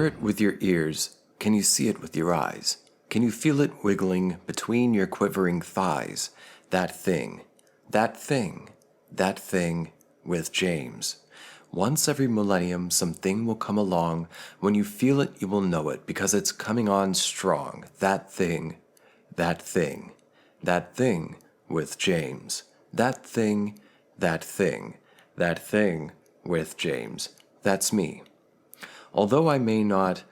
it with your ears? Can you see it with your eyes? Can you feel it wiggling between your quivering thighs? That thing, that thing, that thing with James. Once every millennium, something will come along. When you feel it, you will know it, because it's coming on strong. That thing, that thing, that thing with James. That thing, that thing, that thing with James. That's me. Although I may not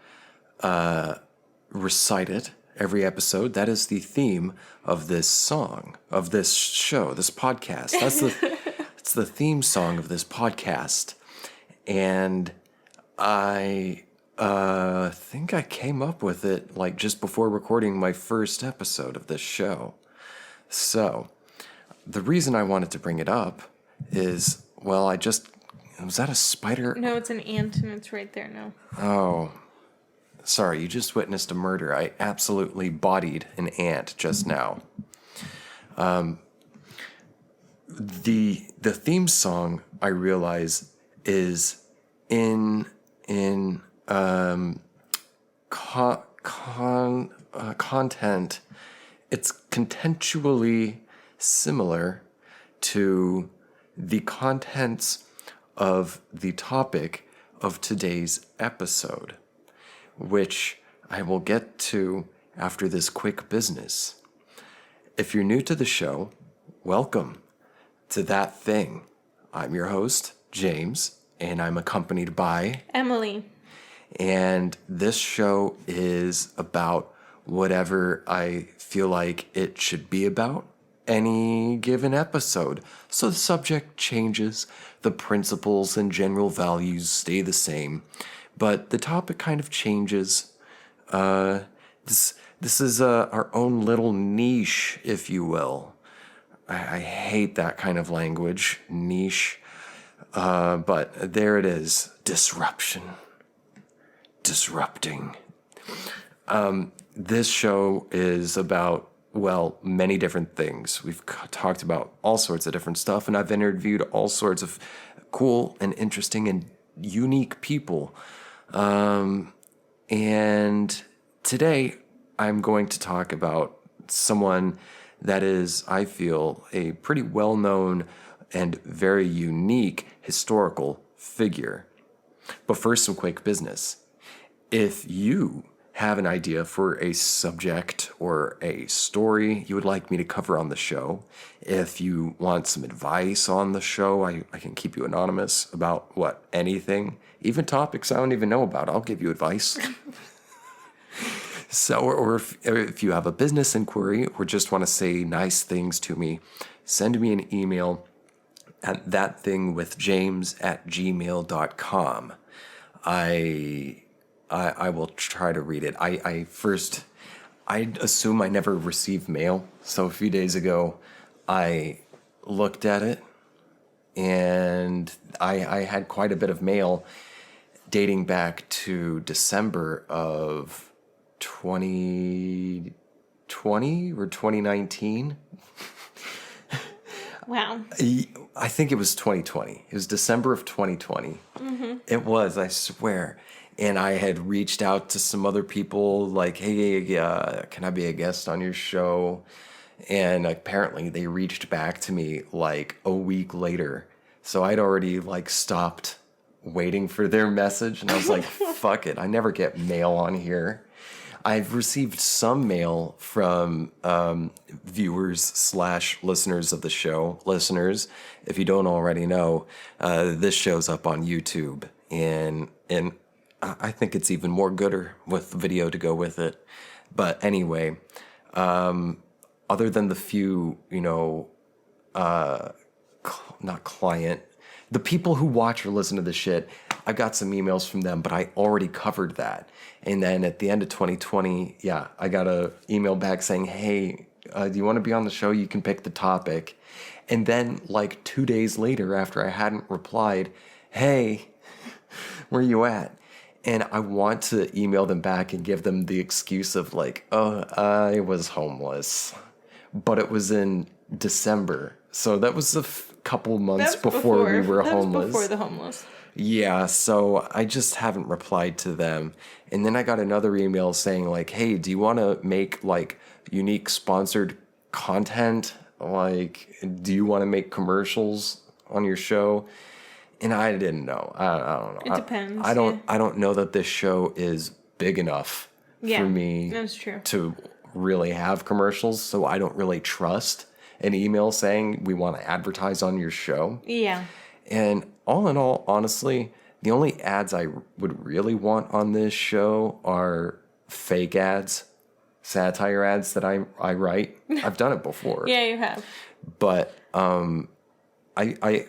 recite it every episode, that is the theme of this song, of this show, this podcast. It's the theme song of this podcast. And I think I came up with it like just before recording my first episode of this show. So the reason I wanted to bring it up is, well, was that a spider? No, it's an ant and it's right there now. Oh, sorry, you just witnessed a murder. I absolutely bodied an ant just now. The theme song, I realize, is in content. It's contextually similar to the contents of the topic of today's episode, which I will get to after this quick business. If you're new to the show, welcome to That Thing. I'm your host, James, and I'm accompanied by Emily. And this show is about whatever I feel like it should be about any given episode. So the subject changes, the principles and general values stay the same, but the topic kind of changes. This is our own little niche, if you will. I hate that kind of language, niche. But there it is. Disruption. Disrupting. This show is about, well, many different things. We've talked about all sorts of different stuff, and I've interviewed all sorts of cool and interesting and unique people. And today I'm going to talk about someone that is, I feel, a pretty well-known and very unique historical figure. But first, some quick business. If you have an idea for a subject or a story you would like me to cover on the show, if you want some advice on the show, I can keep you anonymous about anything, even topics I don't even know about. I'll give you advice. So, or if you have a business inquiry or just want to say nice things to me, send me an email at ThatThingWithJames@gmail.com. I will try to read it. I assume I never received mail. So a few days ago, I looked at it, and I had quite a bit of mail dating back to December of 2020 or 2019. Wow. I think it was 2020. It was December of 2020. Mm-hmm. It was, I swear. And I had reached out to some other people like, hey, can I be a guest on your show? And apparently they reached back to me like a week later. So I'd already like stopped waiting for their message. And I was like, fuck it. I never get mail on here. I've received some mail from viewers/listeners of the show. Listeners, if you don't already know, this show's up on YouTube. And I think it's even more gooder with the video to go with it. But anyway, other than the few, not client, the people who watch or listen to the shit, I got some emails from them, but I already covered that. And then at the end of 2020, I got a email back saying, hey, do you want to be on the show? You can pick the topic. And then like 2 days later, after I hadn't replied, hey, where you at? And I want to email them back and give them the excuse of like, oh, I was homeless. But it was in December. So that was a couple months before we were homeless. That was before the homeless. Yeah, so I just haven't replied to them. And then I got another email saying like, "Hey, do you want to make like unique sponsored content? Like, do you want to make commercials on your show?" And I didn't know. I don't know. It depends. I don't know that this show is big enough for me that's true. to really have commercials, so I don't really trust an email saying we want to advertise on your show. Yeah. And all in all, honestly, the only ads I would really want on this show are fake ads, satire ads that I write. I've done it before. Yeah, you have. But I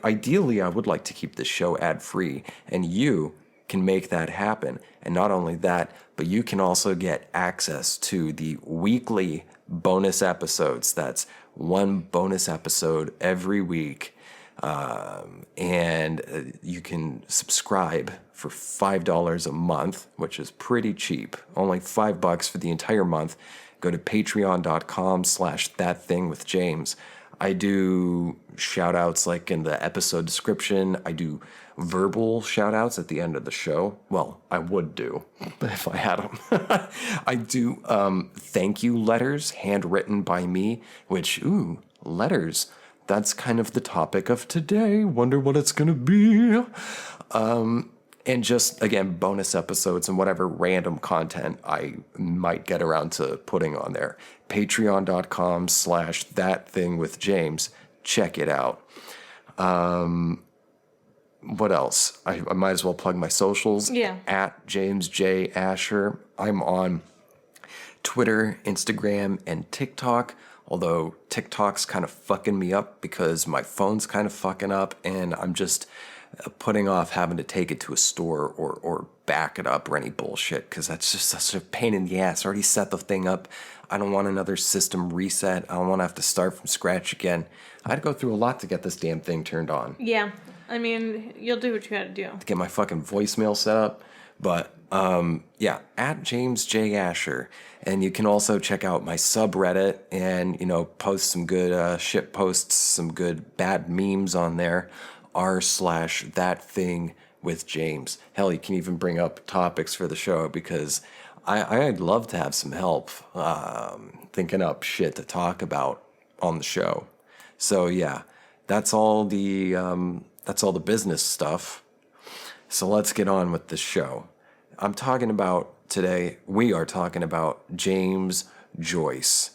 ideally I would like to keep this show ad free, and you can make that happen. And not only that, but you can also get access to the weekly bonus episodes. That's one bonus episode every week. And you can subscribe for $5 a month, which is pretty cheap. Only $5 for the entire month. Go to patreon.com/ThatThingWithJames. I do shout outs like in the episode description. I do verbal shout outs at the end of the show. Well, I would do if I had them. I do thank you letters handwritten by me, which, letters. That's kind of the topic of today. Wonder what it's going to be. And just, again, bonus episodes and whatever random content I might get around to putting on there. Patreon.com/ThatThingWithJames. Check it out. What else? I might as well plug my socials. Yeah. At James J. Asher. I'm on Twitter, Instagram, and TikTok. Although TikTok's kind of fucking me up because my phone's kind of fucking up and I'm just putting off having to take it to a store or back it up or any bullshit because that's just such a pain in the ass. I already set the thing up. I don't want another system reset. I don't want to have to start from scratch again. I had to go through a lot to get this damn thing turned on. Yeah. I mean, you'll do what you gotta do. To get my fucking voicemail set up. But, yeah, at James J. Asher. And you can also check out my subreddit and, post some good shit posts, some good bad memes on there. r/ThatThingWithJames. Hell, you can even bring up topics for the show because I'd love to have some help thinking up shit to talk about on the show. So, yeah, that's all the business stuff. So let's get on with the show. We are talking about James Joyce.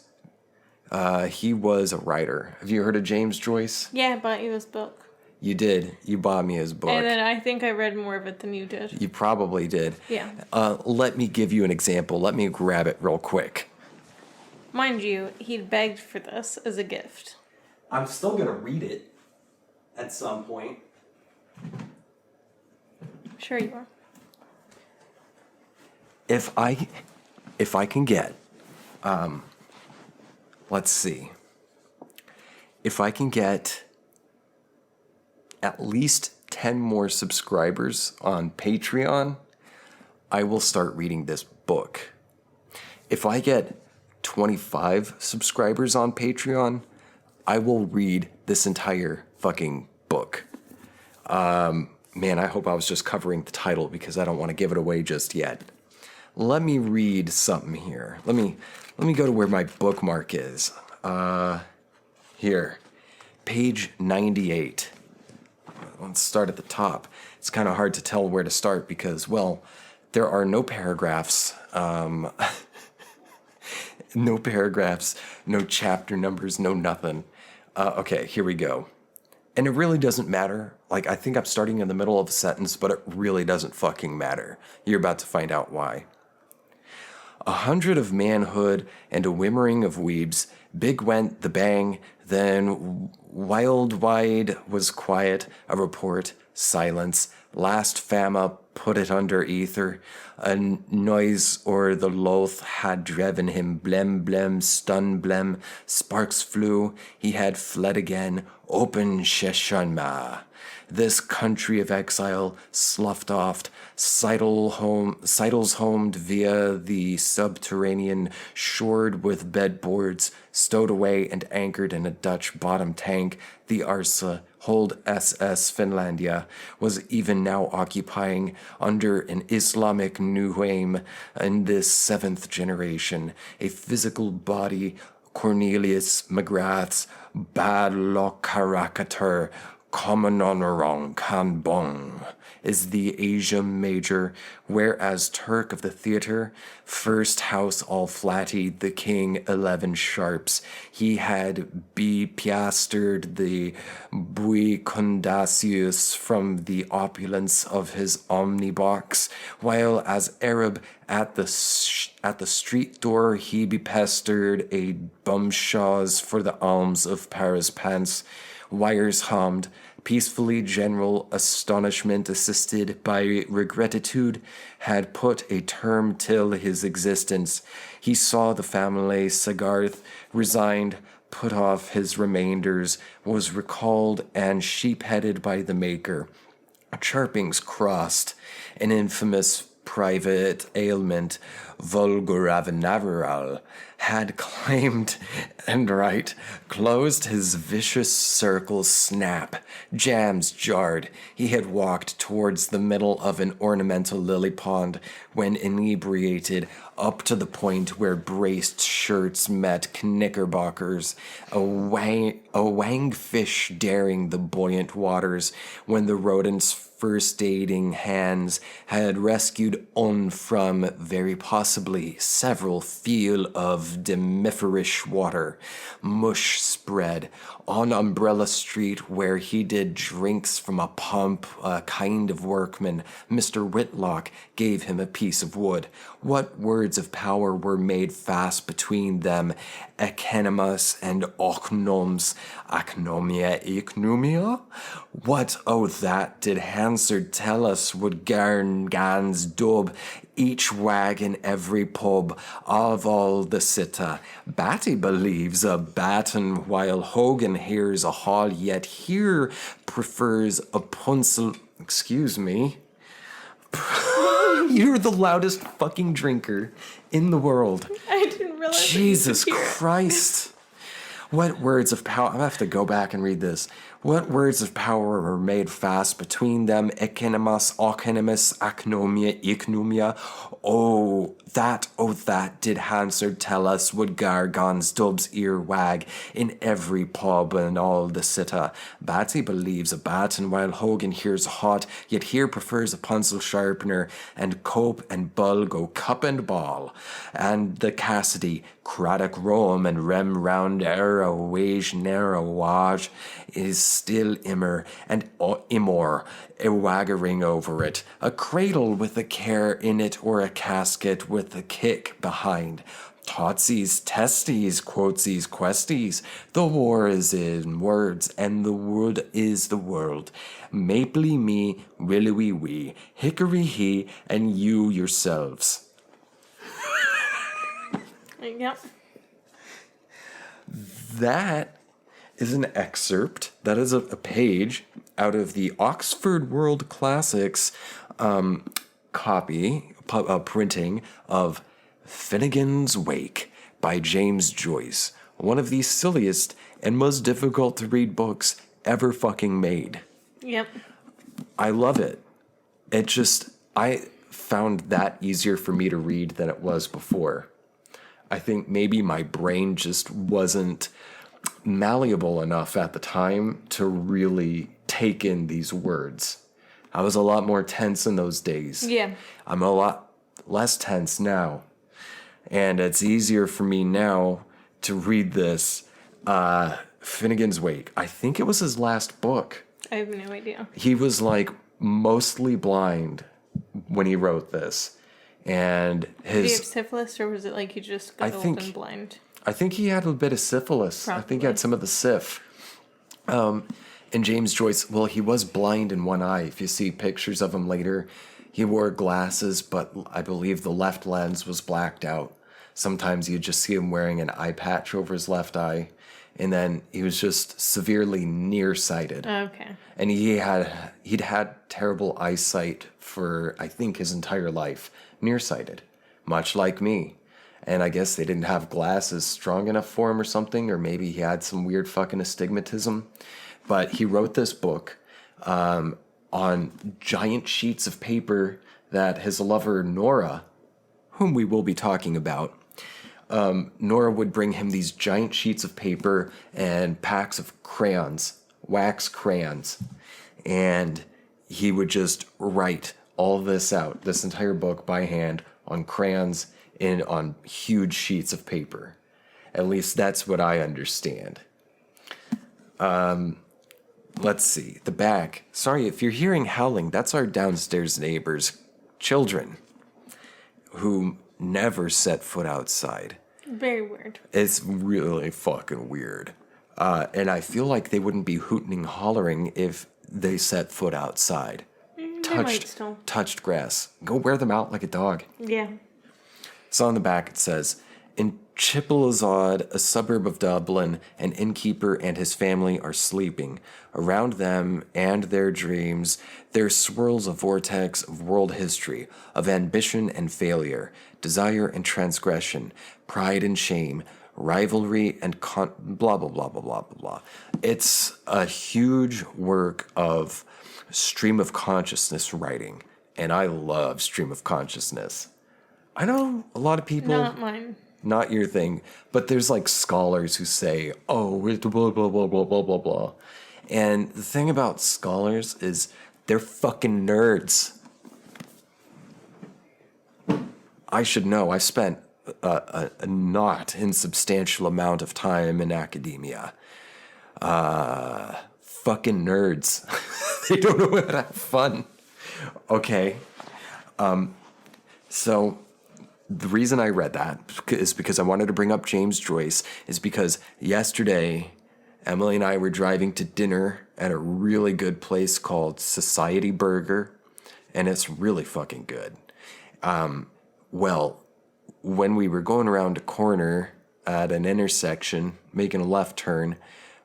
He was a writer. Have you heard of James Joyce? Yeah, I bought you his book. You did. You bought me his book. And then I think I read more of it than you did. You probably did. Yeah. Let me give you an example. Let me grab it real quick. Mind you, he'd begged for this as a gift. I'm still going to read it at some point. Sure you are. If I can get, let's see. If I can get at least 10 more subscribers on Patreon, I will start reading this book. If I get 25 subscribers on Patreon, I will read this entire fucking book. Man, I hope I was just covering the title because I don't want to give it away just yet. Let me read something here. Let me go to where my bookmark is. Here, page 98. Let's start at the top. It's kind of hard to tell where to start because, well, there are no paragraphs. No paragraphs, no chapter numbers, no nothing. Okay, here we go. And it really doesn't matter. Like, I think I'm starting in the middle of a sentence, but it really doesn't fucking matter. You're about to find out why. 100 of manhood and a whimmering of weebs. Big went the bang, then wild wide was quiet, a report, silence. Last fama put it under ether. A noise o'er the loath had driven him. Blem, blem, stun, blem. Sparks flew. He had fled again. Open Sheshanma. This country of exile sloughed off, sidles homed via the subterranean, shored with bedboards, stowed away and anchored in a Dutch bottom tank, the Arsa, hold SS Finlandia, was even now occupying under an Islamic Nuhaim in this seventh generation, a physical body Cornelius McGrath's Bad Lokarakatur Commonorong Kanbong is the Asia Major, whereas Turk of the theatre, first house all flatty, the king 11 sharps, he had piastered the Buicundasius from the opulence of his omnibox, while as Arab at the street door he bepestered a bumshaws for the alms of Paris pence. Wires hummed. Peacefully general astonishment assisted by regretitude had put a term till his existence. He saw the family Sagarth resigned, put off his remainders, was recalled and sheep-headed by the maker. Chirpings crossed, an infamous private ailment, vulgaravenaveral, had claimed and closed his vicious circle snap. Jams jarred. He had walked towards the middle of an ornamental lily pond when inebriated up to the point where braced shirts met knickerbockers, a wang fish daring the buoyant waters when the rodent's first aiding hands had rescued Un from, very possibly, several feel of demiferish water. Mush spread on Umbrella Street where he did drinks from a pump, a kind of workman. Mr. Whitlock gave him a piece of wood. What words of power were made fast between them, Echenimus and Ochnoms, Acnomia, Echnumia? What, that did Hansard tell us would garn Gans dub, each wag in every pub of all the cita. Batty believes a baton, while Hogan hears a hall, yet here prefers a puncil. Excuse me. You're the loudest fucking drinker in the world. I didn't realize. Jesus Christ. What words of power? I'm going to have to go back and read this. What words of power were made fast between them? Echenimus, Ochenimus, Acnomia, Echnumia. That did Hansard tell us would Gargon's dub's ear wag in every pub and all the cita. Batsy believes a baton while Hogan hears hot, yet here prefers a pencil sharpener, and Cope and Bull go cup and ball. And the Cassidy, Craddock Rome and Rem round era wage narrow wage is still immer and immor, a waggering over it, a cradle with a care in it or a casket with a kick behind. Totsies, testes, quotsies, questies. The war is in words, and the wood is the world. Mapley me, willowy we, hickory he, and you yourselves. Yep. That is an excerpt. That is a page out of the Oxford World Classics printing of Finnegan's Wake by James Joyce, one of the silliest and most difficult to read books ever fucking made. Yep. I love it. I found that easier for me to read than it was before. I think maybe my brain just wasn't malleable enough at the time to really take in these words. I was a lot more tense in those days. Yeah. I'm a lot less tense now. And it's easier for me now to read this. Finnegan's Wake. I think it was his last book. I have no idea. He was mostly blind when he wrote this. And Did he have syphilis, or was it he just got old and blind? I think he had a bit of syphilis. Probably. I think he had some of the syph. And James Joyce, well, he was blind in one eye. If you see pictures of him later, he wore glasses, but I believe the left lens was blacked out. Sometimes you just see him wearing an eye patch over his left eye. and then he was just severely nearsighted. Okay. And he'd had terrible eyesight for, I think, his entire life. Nearsighted, much like me. And I guess they didn't have glasses strong enough for him or something, or maybe he had some weird fucking astigmatism. But he wrote this book on giant sheets of paper that his lover, Nora, whom we will be talking about, Nora would bring him these giant sheets of paper and packs of crayons, wax crayons, and he would just write all this out, this entire book by hand on crayons and on huge sheets of paper. At least that's what I understand. Let's see, the back. Sorry, if you're hearing howling, that's our downstairs neighbors' children who never set foot outside. Very weird. It's really fucking weird. And I feel like they wouldn't be hooting and hollering if they set foot outside. Touched grass. Go wear them out like a dog. Yeah. So on the back it says, in Chipolazad, a suburb of Dublin, an innkeeper and his family are sleeping. Around them and their dreams, there swirls a vortex of world history, of ambition and failure, desire and transgression, pride and shame, rivalry and blah, blah, blah, blah, blah, blah, blah. It's a huge work of stream of consciousness writing, and I love stream of consciousness. I know a lot of people... Not mine. Not your thing, but there's like scholars who say, oh, it's blah, blah, blah, blah, blah, blah, blah. And the thing about scholars is they're fucking nerds. I should know. I spent a not insubstantial amount of time in academia. Fucking nerds. They don't know how to have fun. Okay. So... the reason I read that is because I wanted to bring up James Joyce, is because yesterday, Emily and I were driving to dinner at a really good place called Society Burger, and it's really fucking good. Well, when we were going around a corner at an intersection, making a left turn,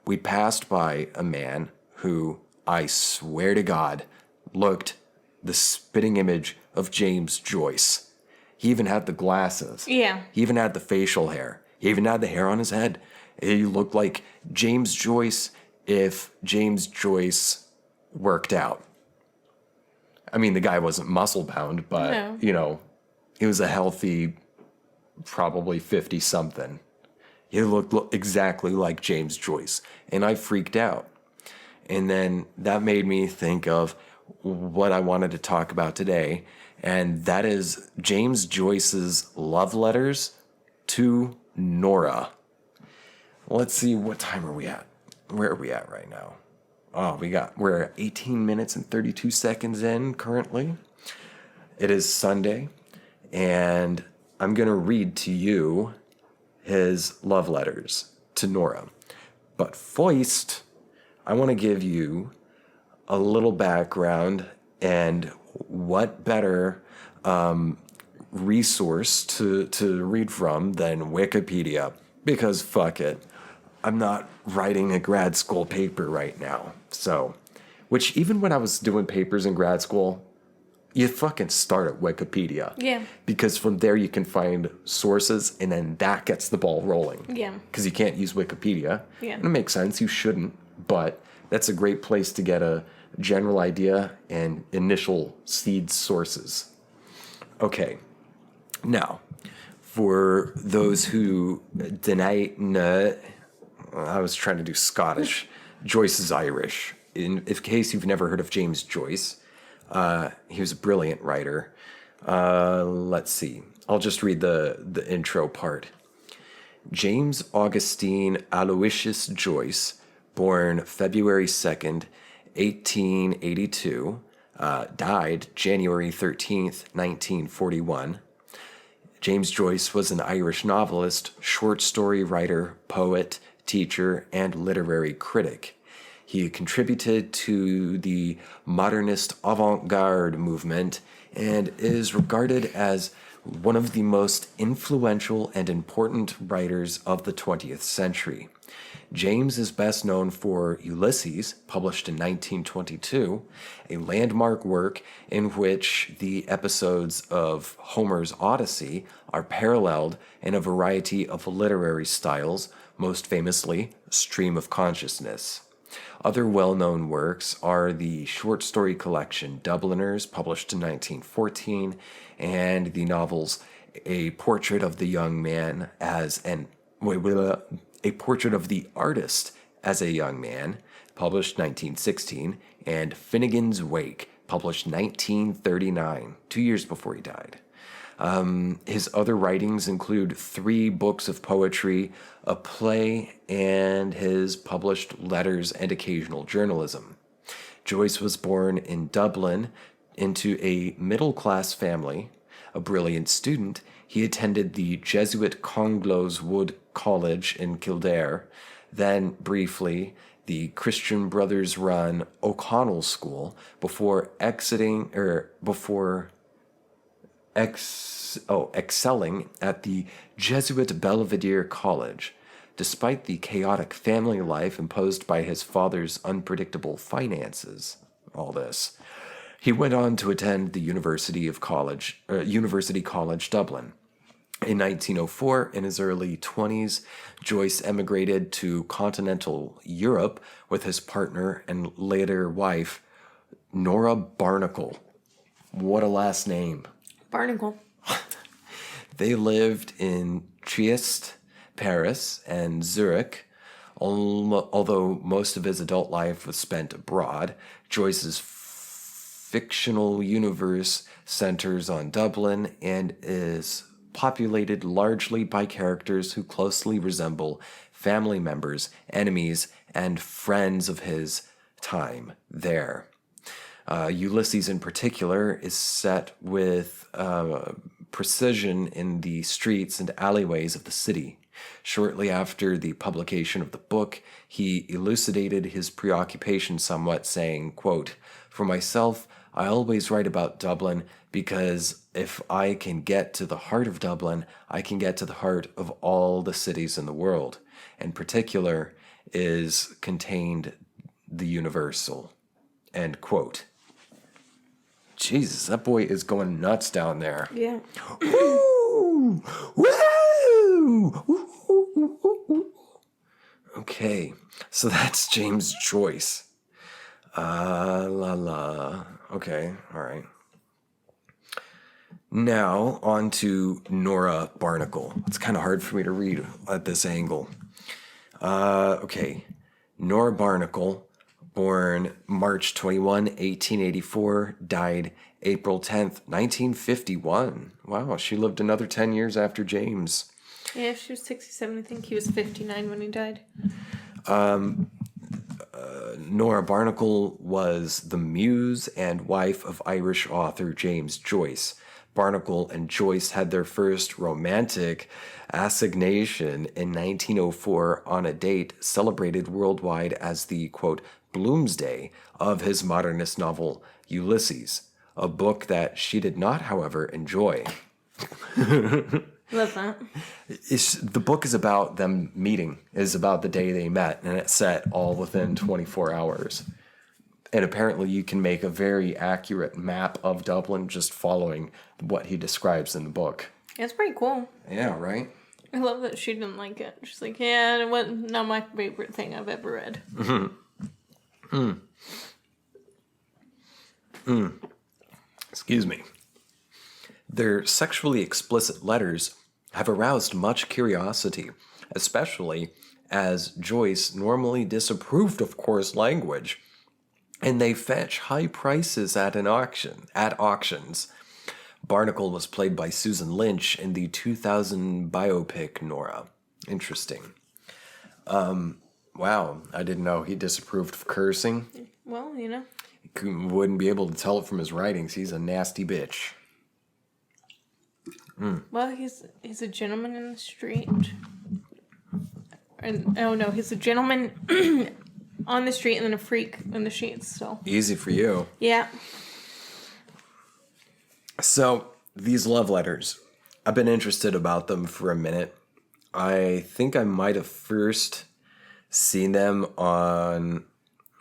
we passed by a man who, I swear to God, looked the spitting image of James Joyce. He even had the glasses. Yeah. He even had the facial hair. He even had the hair on his head. He looked like James Joyce if James Joyce worked out. I mean, the guy wasn't muscle bound, but, No. you know, he was a healthy, probably 50-something. He looked exactly like James Joyce. And I freaked out. And then that made me think of what I wanted to talk about today, and that is James Joyce's love letters to Nora. Let's see, what time are we at? Where are we at right now? Oh, we're 18 minutes and 32 seconds in currently. It is Sunday, and I'm going to read to you his love letters to Nora. But first, I want to give you a little background, and what better resource to read from than Wikipedia? Because fuck it, I'm not writing a grad school paper right now. So, which even when I was doing papers in grad school, you fucking start at Wikipedia. Yeah. Because from there you can find sources, and then that gets the ball rolling. Yeah. Because you can't use Wikipedia. Yeah. And it makes sense, you shouldn't, but that's a great place to get a general idea and initial seed sources. Okay, now, for those who deny, I was trying to do Scottish. Joyce is Irish. In case you've never heard of James Joyce, he was a brilliant writer. Let's see. I'll just read the intro part. James Augustine Aloysius Joyce, born February 2nd, 1882, died January 13th, 1941. James Joyce was an Irish novelist, short story writer, poet, teacher, and literary critic. He contributed to the modernist avant-garde movement and is regarded as one of the most influential and important writers of the 20th century. James is best known for Ulysses, published in 1922, a landmark work in which the episodes of Homer's Odyssey are paralleled in a variety of literary styles, most famously, Stream of Consciousness. Other well-known works are the short story collection Dubliners, published in 1914, and the novels A Portrait of the Young Man as an A Portrait of the Artist as a Young Man, published 1916, and Finnegan's Wake, published 1939, 2 years before he died. His other writings include 3 books of poetry, a play, and his published letters and occasional journalism. Joyce was born in Dublin into a middle-class family. A brilliant student, he attended the Jesuit Conglows Wood College in Kildare, then briefly the Christian Brothers-run O'Connell School before excelling at the Jesuit Belvedere College. Despite the chaotic family life imposed by his father's unpredictable finances, he went on to attend the University College Dublin. In 1904, in his early 20s, Joyce emigrated to continental Europe with his partner and later wife, Nora Barnacle. What a last name. Barnacle. They lived in Trieste, Paris, and Zurich. Although most of his adult life was spent abroad, Joyce's fictional universe centers on Dublin and is populated largely by characters who closely resemble family members, enemies, and friends of his time there. Ulysses, in particular, is set with precision in the streets and alleyways of the city. Shortly after the publication of the book, he elucidated his preoccupation somewhat, saying, quote, "For myself, I always write about Dublin because if I can get to the heart of Dublin, I can get to the heart of all the cities in the world. In particular is contained the universal." End quote. Jesus, that boy is going nuts down there. Yeah. Woo! Woo! Okay, so that's James Joyce. Okay, all right. Now, on to Nora Barnacle. It's kind of hard for me to read at this angle. Okay, Nora Barnacle, born March 21, 1884, died April 10th, 1951. Wow, she lived another 10 years after James. Yeah, she was 67. I think he was 59 when he died. Nora Barnacle was the muse and wife of Irish author James Joyce. Barnacle and Joyce had their first romantic assignation in 1904 on a date celebrated worldwide as the, quote, Bloomsday of his modernist novel Ulysses, a book that she did not, however, enjoy. Love that. The book is about them meeting, is about the day they met, and it's set all within 24 hours. And apparently you can make a very accurate map of Dublin just following what he describes in the book. It's pretty cool. Yeah, right? I love that she didn't like it. She's like, yeah, it wasn't not my favorite thing I've ever read. Excuse me. Their sexually explicit letters have aroused much curiosity, especially as Joyce normally disapproved of coarse language, and they fetch high prices at auctions. Barnacle was played by Susan Lynch in the 2000 biopic Nora. Interesting. Wow, I didn't know he disapproved of cursing. Well, you know. Wouldn't be able to tell it from his writings. He's a nasty bitch. Well, he's a gentleman in the street. And, oh no, he's a gentleman on the street and then a freak in the sheets. So Easy for you. yeah. So, these love letters, I've been interested about them for a minute. I think I might have first seen them on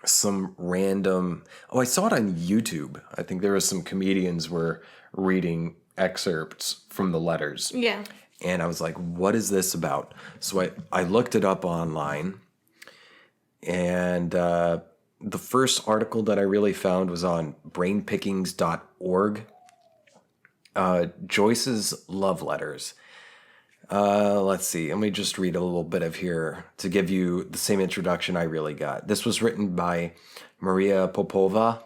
some random. Oh, I saw it on YouTube. I think there was some comedians were reading excerpts from the letters. Yeah. And I was like, what is this about? So I looked it up online. And the first article that I really found was on brainpickings.org. Joyce's love letters. Let's see. Let me just read a little bit of here to give you the same introduction I really got. This was written by Maria Popova.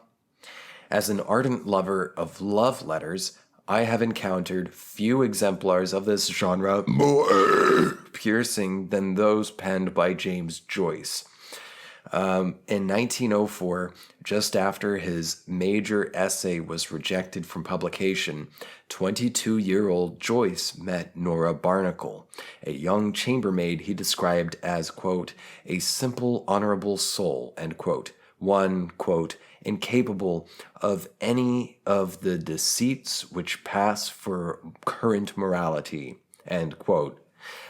As an ardent lover of love letters, I have encountered few exemplars of this genre more piercing than those penned by James Joyce. In 1904, just after his major essay was rejected from publication, 22-year-old Joyce met Nora Barnacle, a young chambermaid he described as, quote, a simple, honorable soul, end quote, one, quote, incapable of any of the deceits which pass for current morality, end quote.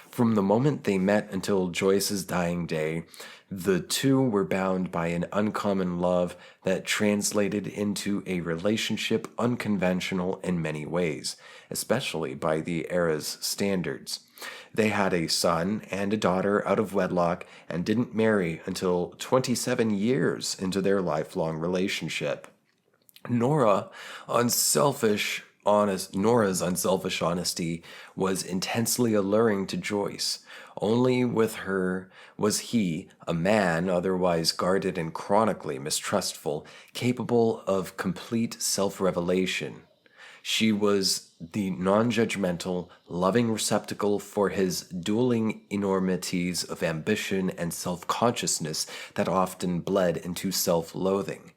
From the moment they met until Joyce's dying day, the two were bound by an uncommon love that translated into a relationship unconventional in many ways, especially by the era's standards. They had a son and a daughter out of wedlock and didn't marry until 27 years into their lifelong relationship. Nora's unselfish honesty was intensely alluring to Joyce. Only with her was he, a man otherwise guarded and chronically mistrustful, capable of complete self-revelation. She was the non-judgmental, loving receptacle for his dueling enormities of ambition and self-consciousness that often bled into self-loathing.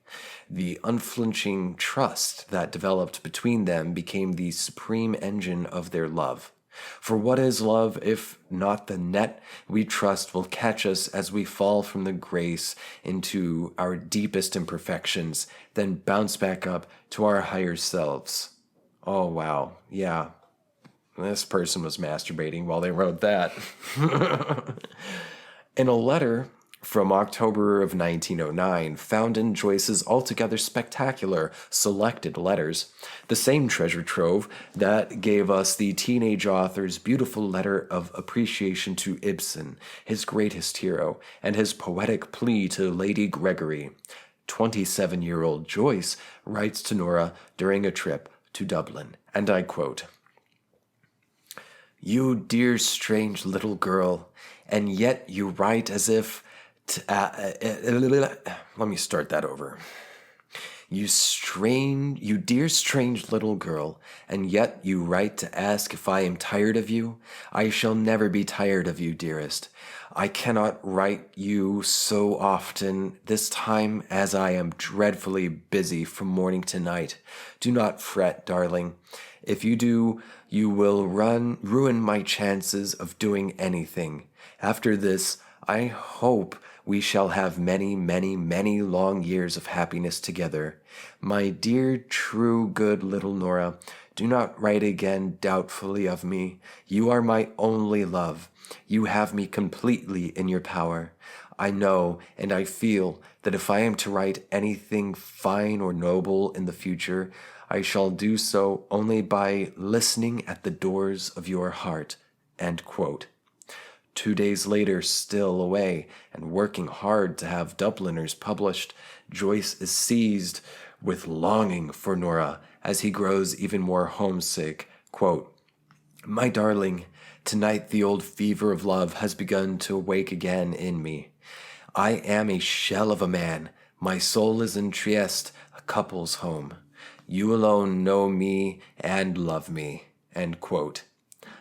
The unflinching trust that developed between them became the supreme engine of their love. For what is love if not the net we trust will catch us as we fall from the grace into our deepest imperfections, then bounce back up to our higher selves? Oh, wow. Yeah. This person was masturbating while they wrote that. In a letter from October of 1909, found in Joyce's altogether spectacular selected letters, the same treasure trove that gave us the teenage author's beautiful letter of appreciation to Ibsen, his greatest hero, and his poetic plea to Lady Gregory. 27-year-old Joyce writes to Nora during a trip to Dublin, and I quote, "You dear strange little girl, and yet you write as if let me start that over. You dear strange little girl, and yet you write to ask if I am tired of you. I shall never be tired of you, dearest. I cannot write you so often this time as I am dreadfully busy from morning to night. Do not fret, darling. If you do, you will ruin my chances of doing anything. After this, I hope we shall have many, many, many long years of happiness together. My dear, true, good little Nora, do not write again doubtfully of me. You are my only love. You have me completely in your power. I know and I feel that if I am to write anything fine or noble in the future, I shall do so only by listening at the doors of your heart." End quote. 2 days later, still away and working hard to have Dubliners published, Joyce is seized with longing for Nora as he grows even more homesick. Quote, "My darling, tonight the old fever of love has begun to awake again in me. I am a shell of a man. My soul is in Trieste, a couple's home. You alone know me and love me." End quote.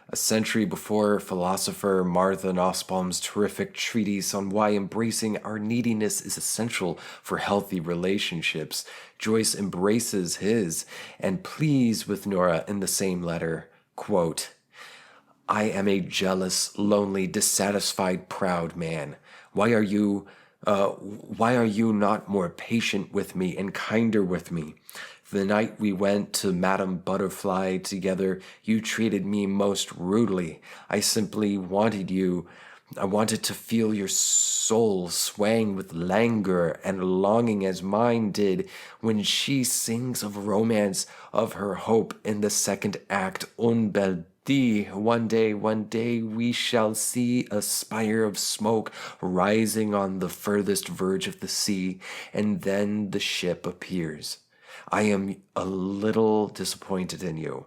A century before philosopher Martha Nussbaum's terrific treatise on why embracing our neediness is essential for healthy relationships, Joyce embraces his and pleads with Nora in the same letter. Quote, "I am a jealous, lonely, dissatisfied, proud man. Why are you not more patient with me and kinder with me? The night we went to Madame Butterfly together, you treated me most rudely. I simply wanted you I wanted to feel your soul swaying with languor and longing as mine did when she sings of romance, of her hope in the second act, Un bel die. One day we shall see a spire of smoke rising on the furthest verge of the sea, and then the ship appears. I am a little disappointed in you.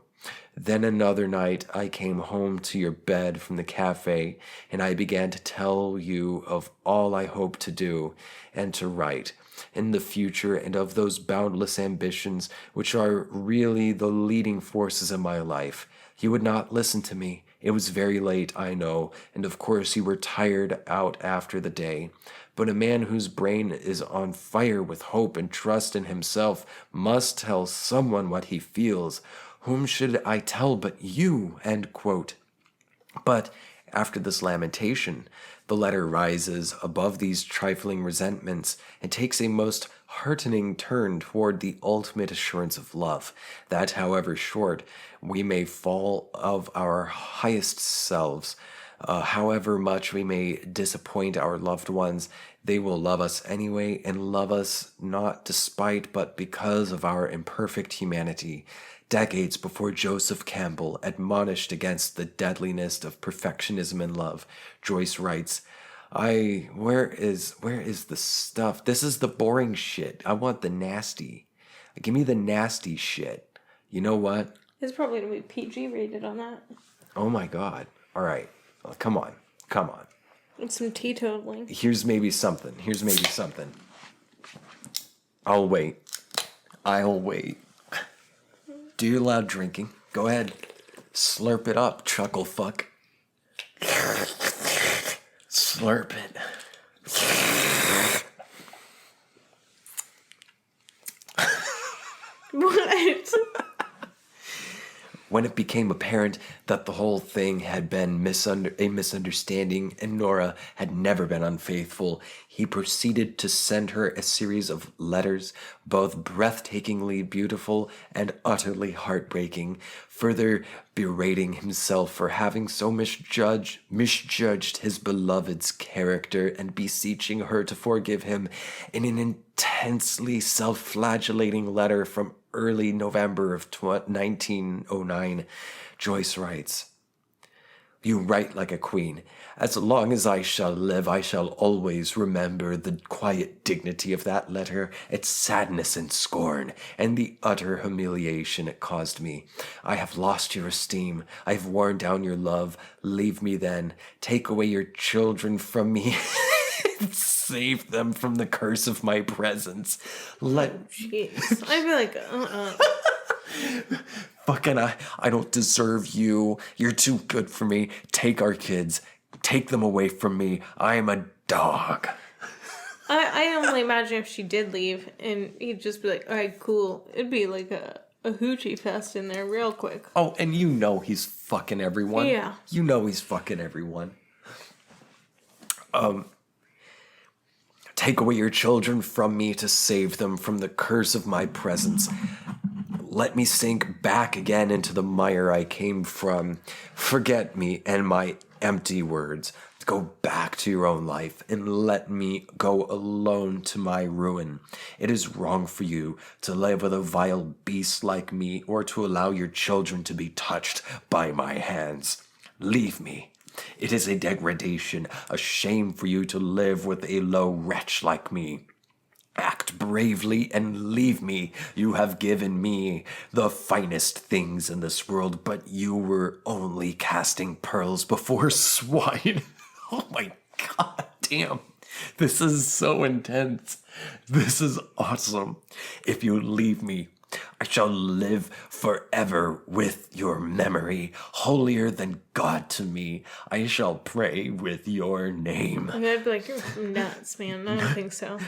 Then another night I came home to your bed from the cafe, and I began to tell you of all I hope to do and to write in the future, and of those boundless ambitions which are really the leading forces in my life. You would not listen to me. It was very late, I know, and of course you were tired out after the day. But a man whose brain is on fire with hope and trust in himself must tell someone what he feels. Whom should I tell but you? End quote. But after this lamentation, the letter rises above these trifling resentments and takes a most heartening turn toward the ultimate assurance of love, that, however short we may fall of our highest selves, however much we may disappoint our loved ones, they will love us anyway, and love us not despite but because of our imperfect humanity. Decades before Joseph Campbell admonished against the deadliness of perfectionism in love, Joyce writes, where is the stuff? This is the boring shit. I want the nasty. Give me the nasty shit. You know what? It's probably going to be PG rated on that. Oh my God. All right. Come on. And some teetotaling. Here's maybe something. I'll wait. Do you allow drinking? Go ahead. Slurp it up, chuckle fuck. Slurp it. What? When it became apparent that the whole thing had been a misunderstanding and Nora had never been unfaithful, he proceeded to send her a series of letters, both breathtakingly beautiful and utterly heartbreaking, further berating himself for having so misjudged his beloved's character and beseeching her to forgive him in an intensely self-flagellating letter from early November of 1909, Joyce writes, "You write like a queen. As long as I shall live, I shall always remember the quiet dignity of that letter, its sadness and scorn, and the utter humiliation it caused me. I have lost your esteem. I have worn down your love. Leave me then. Take away your children from me." Save them from the curse of my presence. Jeez. I'd be like, Fucking, I don't deserve you. You're too good for me. Take our kids. Take them away from me. I am a dog. I only imagine if she did leave and he'd just be like, all right, cool. It'd be like a hoochie fest in there real quick. Oh, and you know he's fucking everyone. Yeah. You know he's fucking everyone. Take away your children from me to save them from the curse of my presence. Let me sink back again into the mire I came from. Forget me and my empty words. Go back to your own life and let me go alone to my ruin. It is wrong for you to live with a vile beast like me or to allow your children to be touched by my hands. Leave me. It is a degradation, a shame for you to live with a low wretch like me. Act bravely and leave me. You have given me the finest things in this world, but you were only casting pearls before swine. Oh my God damn. This is so intense. This is awesome. If you leave me, I shall live forever with your memory, holier than God to me. I shall pray with your name. And I'd be like, you're nuts, man. I don't think so.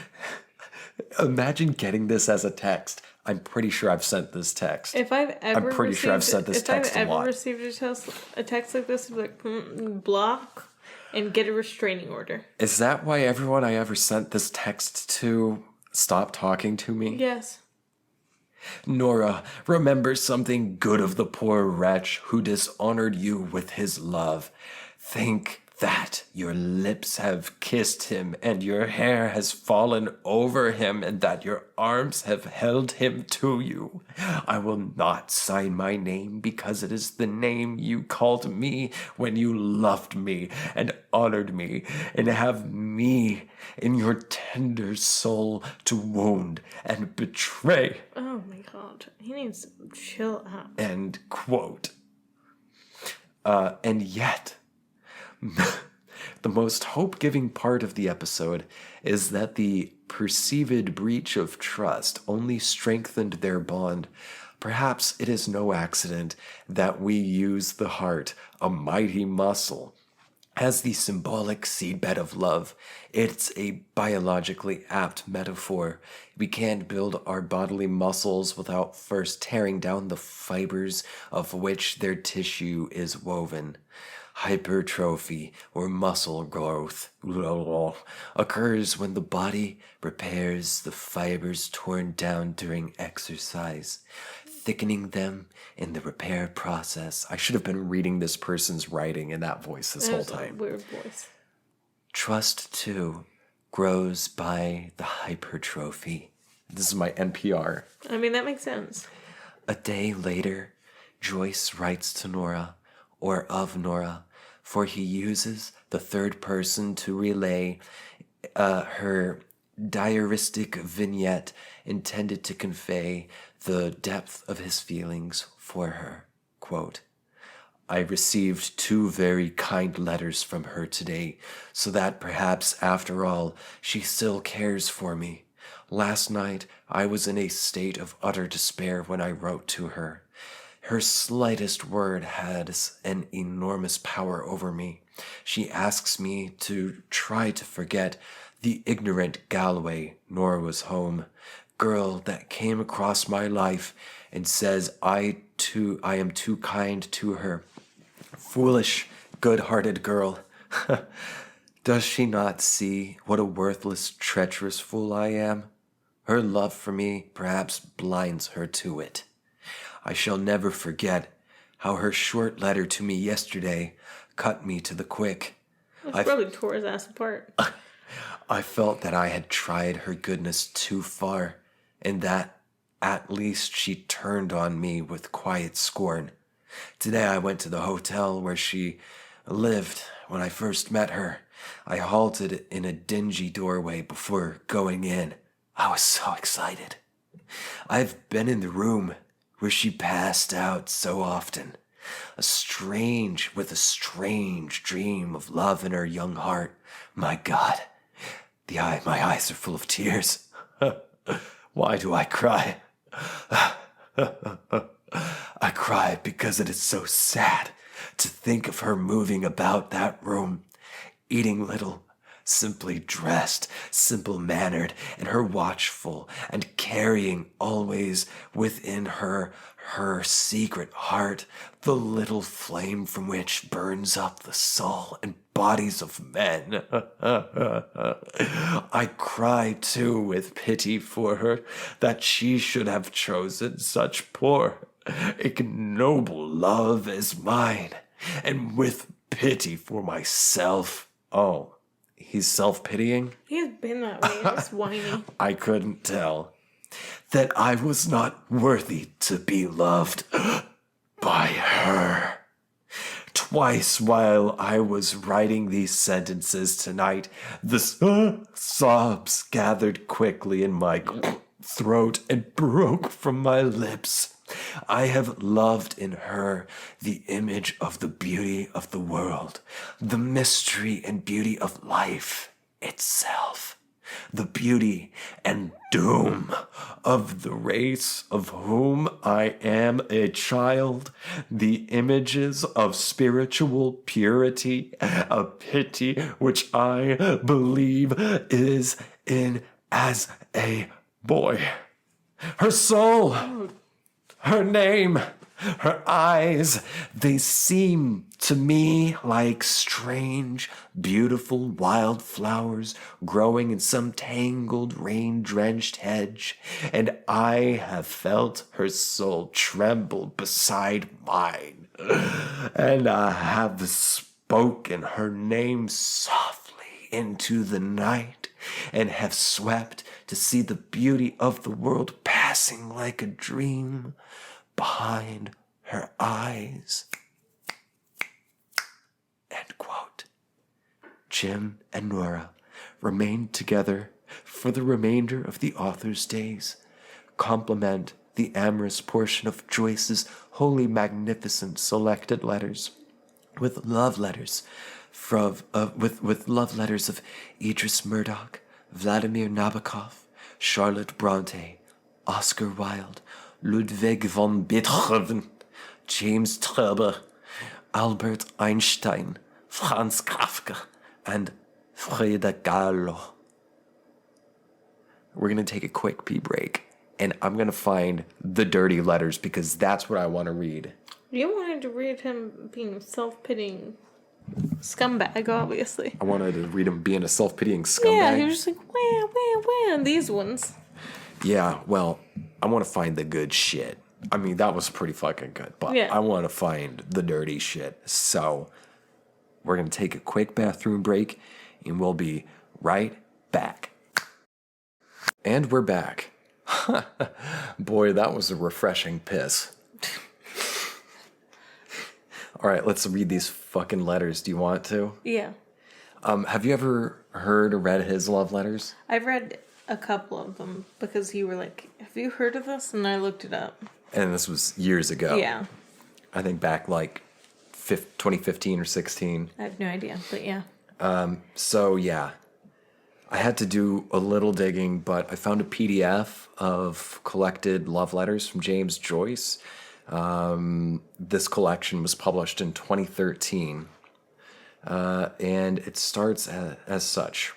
Imagine getting this as a text. I'm pretty sure I've sent this text. If I've ever I'm pretty sure I've sent this text a lot. If I've ever received a text like this, I'd be like, block and get a restraining order. Is that why everyone I ever sent this text to stopped talking to me? Yes. Nora, remember something good of the poor wretch who dishonored you with his love. Think that your lips have kissed him, and your hair has fallen over him, and that your arms have held him to you. I will not sign my name, because it is the name you called me when you loved me and honored me, and have me in your tender soul to wound and betray. Oh my god. He needs to chill out. End quote. And yet, the most hope-giving part of the episode is that the perceived breach of trust only strengthened their bond. Perhaps it is no accident that we use the heart, a mighty muscle, as the symbolic seedbed of love. It's a biologically apt metaphor. We can't build our bodily muscles without first tearing down the fibers of which their tissue is woven. Hypertrophy, or muscle growth, occurs when the body repairs the fibers torn down during exercise, thickening them in the repair process. I should have been reading this person's writing in that voice this whole time. A weird voice. Trust, too, grows by the hypertrophy. This is my NPR. I mean, that makes sense. A day later, Joyce writes to Nora, or of Nora, for he uses the third person to relay her diaristic vignette intended to convey the depth of his feelings for her. Quote, I received 2 very kind letters from her today, so that perhaps, after all, she still cares for me. Last night, I was in a state of utter despair when I wrote to her. Her slightest word has an enormous power over me. She asks me to try to forget the ignorant Galloway, Norwa's home, girl that came across my life and says I am too kind to her. Foolish, good-hearted girl. Does she not see what a worthless, treacherous fool I am? Her love for me perhaps blinds her to it. I shall never forget how her short letter to me yesterday cut me to the quick. It probably tore his ass apart. I felt that I had tried her goodness too far, and that at least she turned on me with quiet scorn. Today I went to the hotel where she lived when I first met her. I halted in a dingy doorway before going in. I was so excited. I've been in the room where she passed out so often. A strange dream of love in her young heart. My God, my eyes are full of tears. Why do I cry? I cry because it is so sad to think of her moving about that room, eating little, simply dressed, simple-mannered, and her watchful, and carrying always within her secret heart, the little flame from which burns up the soul and bodies of men. I cry, too, with pity for her, that she should have chosen such poor, ignoble love as mine, and with pity for myself. Oh, he's self-pitying? He's been that way, just whiny. I couldn't tell. That I was not worthy to be loved by her. Twice while I was writing these sentences tonight, the sobs gathered quickly in my throat and broke from my lips. I have loved in her the image of the beauty of the world, the mystery and beauty of life itself, the beauty and doom of the race of whom I am a child, the images of spiritual purity, a pity which I believe is in as a boy. Her soul, her name, her eyes, they seem to me like strange, beautiful wildflowers growing in some tangled, rain-drenched hedge, and I have felt her soul tremble beside mine, and I have spoken her name softly into the night, and have swept to see the beauty of the world passing like a dream behind her eyes. End quote. Jim and Nora remained together for the remainder of the author's days. Complement the amorous portion of Joyce's wholly magnificent selected letters with love letters with love letters of Idris Murdoch, Vladimir Nabokov, Charlotte Bronte, Oscar Wilde, Ludwig von Beethoven, James Traber, Albert Einstein, Franz Kafka, and Frida Kahlo. We're going to take a quick pee break, and I'm going to find the dirty letters because that's what I want to read. You wanted to read him being a self-pitying scumbag, obviously. I wanted to read him being a self-pitying scumbag. Yeah, he was just like, wah, wah, wah, these ones. Yeah, well, I want to find the good shit. I mean, that was pretty fucking good, but Yeah. I want to find the dirty shit. So, we're going to take a quick bathroom break, and we'll be right back. And we're back. Boy, that was a refreshing piss. All right, let's read these fucking letters. Do you want to? Yeah. Have you ever heard or read his love letters? I've read a couple of them because you were like, have you heard of this? And I looked it up. And this was years ago. Yeah. I think back like 2015 or 16. I have no idea, but yeah. So, yeah. I had to do a little digging, but I found a PDF of collected love letters from James Joyce. This collection was published in 2013, and it starts as such.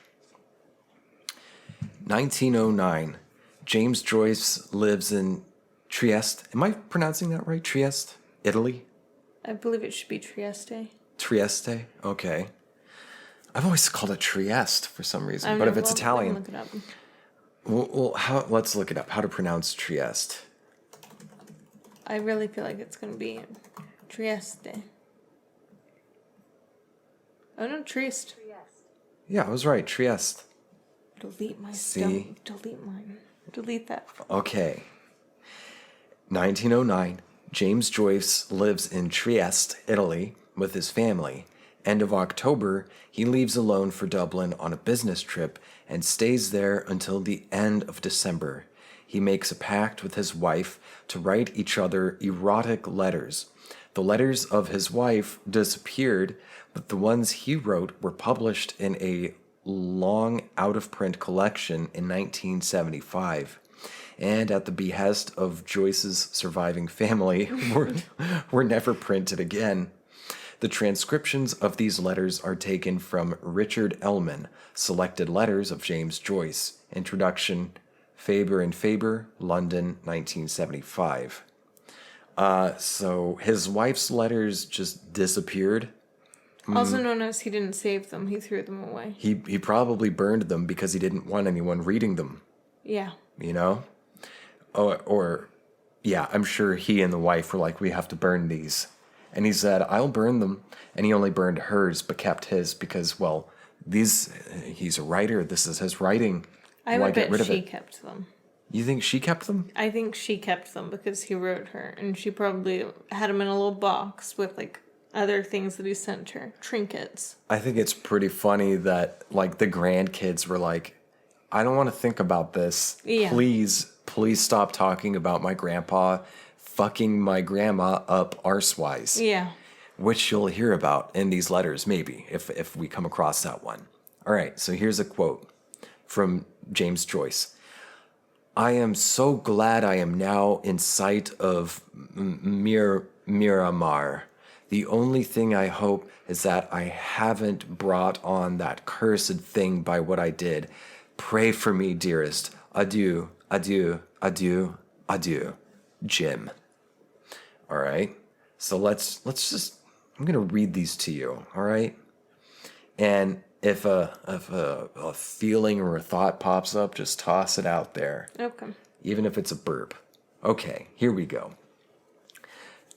1909, James Joyce lives in Trieste. Am I pronouncing that right? Trieste, Italy? I believe it should be Trieste. Trieste? Okay. I've always called it Trieste for some reason, but if it's Italian... Look it up. Well, let's look it up. How to pronounce Trieste. I really feel like it's going to be Trieste. Oh no, Trieste. Yeah, I was right. Trieste. Delete my See? stuff. Delete mine. Delete that. Okay. 1909. James Joyce lives in Trieste, Italy, with his family. End of October, he leaves alone for Dublin on a business trip and stays there until the end of December. He makes a pact with his wife to write each other erotic letters. The letters of his wife disappeared, but the ones he wrote were published in a long out-of-print collection in 1975. And at the behest of Joyce's surviving family, were never printed again. The transcriptions of these letters are taken from Richard Ellman, Selected Letters of James Joyce, Introduction, Faber and Faber, London, 1975. So his wife's letters just disappeared. Also known as he didn't save them, he threw them away. He probably burned them because he didn't want anyone reading them, Yeah. you know? Or yeah, I'm sure he and the wife were like, we have to burn these. And he said, I'll burn them. And he only burned hers, but kept his because, well, he's a writer. This is his writing. I Why would get rid bet of she it? kept them. You think she kept them? I think she kept them because he wrote her, and she probably had them in a little box with like other things that he sent her, trinkets. I think it's pretty funny that like the grandkids were like, I don't want to think about this. Yeah. Please stop talking about my grandpa fucking my grandma up arsewise. Yeah. Which you'll hear about in these letters, maybe, if we come across that one. All right, so here's a quote from James Joyce. I am so glad I am now in sight of Miramar. The only thing I hope is that I haven't brought on that cursed thing by what I did. Pray for me, dearest. Adieu, adieu, adieu, adieu. Jim. All right. So let's just, I'm going to read these to you. All right. And if a feeling or a thought pops up, just toss it out there. Okay. Even if it's a burp. Okay, here we go.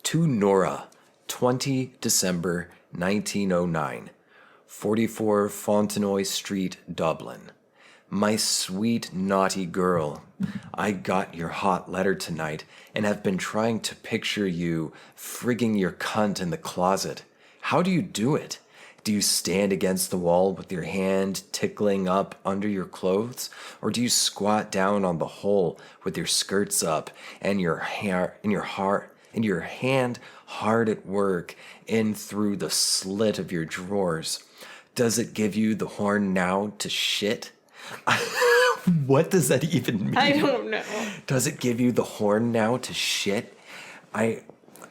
To Nora, 20 December 1909, 44 Fontenoy Street, Dublin. My sweet, naughty girl, I got your hot letter tonight and have been trying to picture you frigging your cunt in the closet. How do you do it? Do you stand against the wall with your hand tickling up under your clothes? Or do you squat down on the hole with your skirts up and your hair and your hand hard at work in through the slit of your drawers? Does it give you the horn now to shit? What does that even mean? I don't know. Does it give you the horn now to shit? I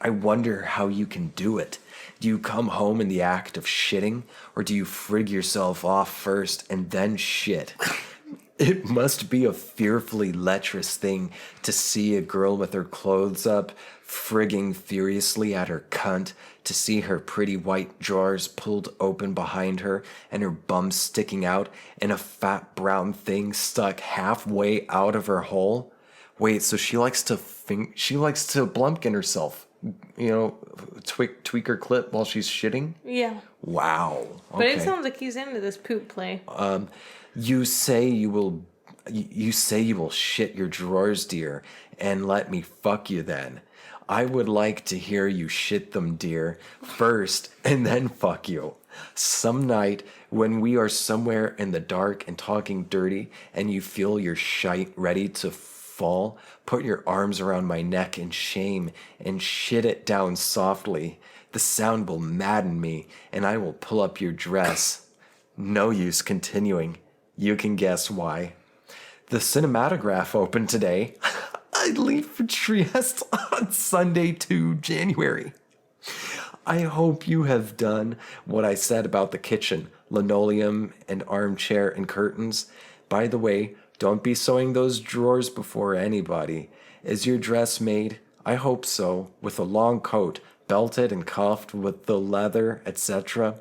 wonder how you can do it. Do you come home in the act of shitting, or do you frig yourself off first and then shit? It must be a fearfully lecherous thing to see a girl with her clothes up, frigging furiously at her cunt, to see her pretty white drawers pulled open behind her and her bum sticking out and a fat brown thing stuck halfway out of her hole. Wait, so she likes to blumpkin herself, tweak her clit while she's shitting? Yeah. Wow. Okay. But it sounds like he's into this poop play. You say you will shit your drawers, dear, and let me fuck you then. I would like to hear you shit them, dear, first, and then fuck you. Some night when we are somewhere in the dark and talking dirty, and you feel your shite ready to fall, put your arms around my neck in shame and shit it down softly. The sound will madden me, and I will pull up your dress. No use continuing. You can guess why. The cinematograph opened today. I leave for Trieste on Sunday, 2 January. I hope you have done what I said about the kitchen, linoleum and armchair and curtains. By the way, don't be sewing those drawers before anybody. Is your dress made? I hope so, with a long coat, belted and cuffed with the leather, etc.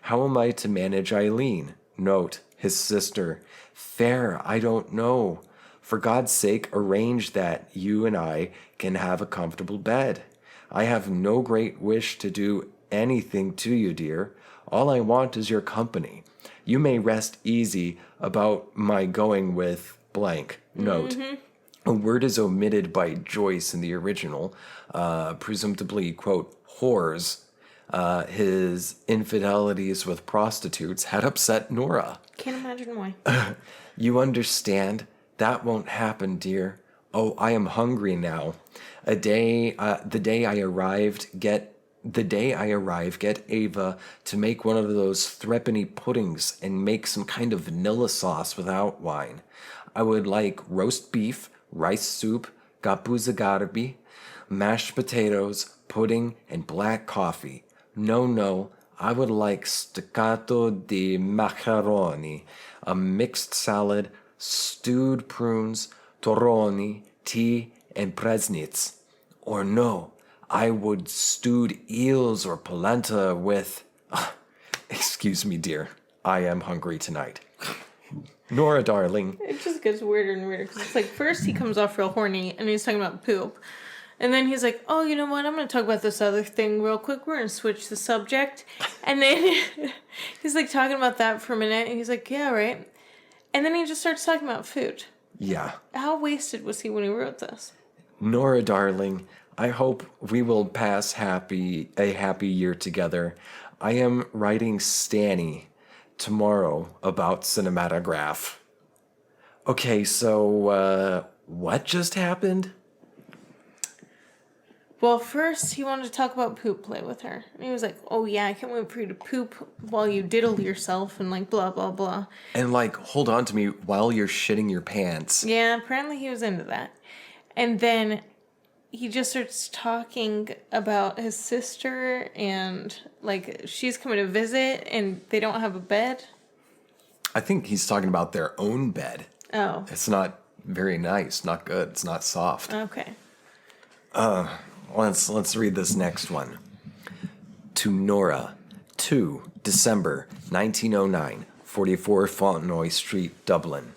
How am I to manage Eileen? Note, his sister. Fair, I don't know. For God's sake, arrange that you and I can have a comfortable bed. I have no great wish to do anything to you, dear. All I want is your company. You may rest easy about my going with blank. Note, a word is omitted by Joyce in the original, presumably, quote, whores. His infidelities with prostitutes had upset Nora. Can't imagine why. You understand? That won't happen, dear. Oh, I am hungry now. The day I arrive, get Ava to make one of those threepenny puddings and make some kind of vanilla sauce without wine. I would like roast beef, rice soup, gapuza garbi, mashed potatoes, pudding, and black coffee. No, I would like staccato di macaroni, a mixed salad, stewed prunes, torroni, tea, and presnitz. Or no, I would stewed eels or polenta with... excuse me, dear. I am hungry tonight. Nora, darling. It just gets weirder and weirder because it's like first he comes off real horny and he's talking about poop. And then he's like, oh, you know what? I'm going to talk about this other thing real quick. We're going to switch the subject. And then he's like talking about that for a minute. And he's like, yeah, right. And then he just starts talking about food. Yeah. How wasted was he when he wrote this? Nora, darling, I hope we will pass a happy year together. I am writing Stanny tomorrow about cinematograph. Okay, so, what just happened? Well, first he wanted to talk about poop play with her. And he was like, oh yeah, I can't wait for you to poop while you diddle yourself and like blah, blah, blah. And like, hold on to me while you're shitting your pants. Yeah, apparently he was into that. And then he just starts talking about his sister and like she's coming to visit and they don't have a bed. I think he's talking about their own bed. Oh. It's not very nice, not good, it's not soft. Okay. Let's read this next one. To Nora, 2 December 1909, 44 Fontenoy Street, Dublin.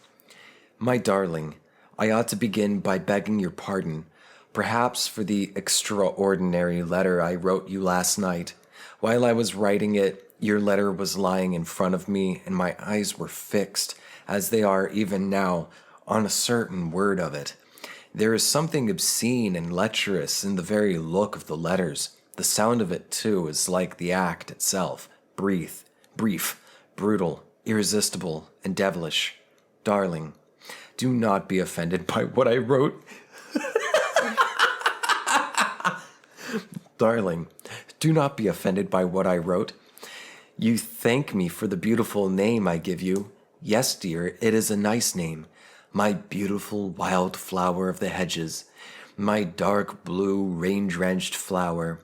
My darling, I ought to begin by begging your pardon, perhaps for the extraordinary letter I wrote you last night. While I was writing it, your letter was lying in front of me, and my eyes were fixed, as they are even now, on a certain word of it. There is something obscene and lecherous in the very look of the letters. The sound of it, too, is like the act itself. Brief, brutal, irresistible, and devilish. Darling, do not be offended by what I wrote. Darling, do not be offended by what I wrote. You thank me for the beautiful name I give you. Yes, dear, it is a nice name. My beautiful wild flower of the hedges. My dark blue rain-drenched flower.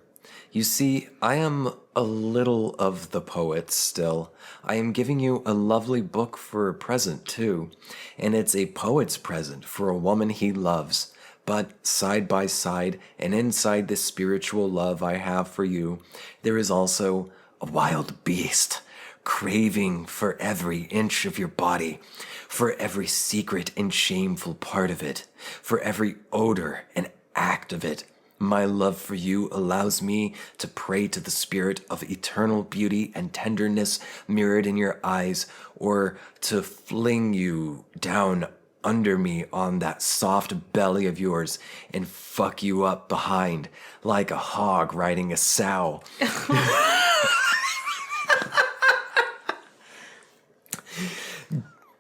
You see, I am a little of the poet still. I am giving you a lovely book for a present, too. And it's a poet's present for a woman he loves. But side by side and inside this spiritual love I have for you, there is also a wild beast, craving for every inch of your body, for every secret and shameful part of it, for every odor and act of it. My love for you allows me to pray to the spirit of eternal beauty and tenderness mirrored in your eyes, or to fling you down under me on that soft belly of yours and fuck you up behind like a hog riding a sow.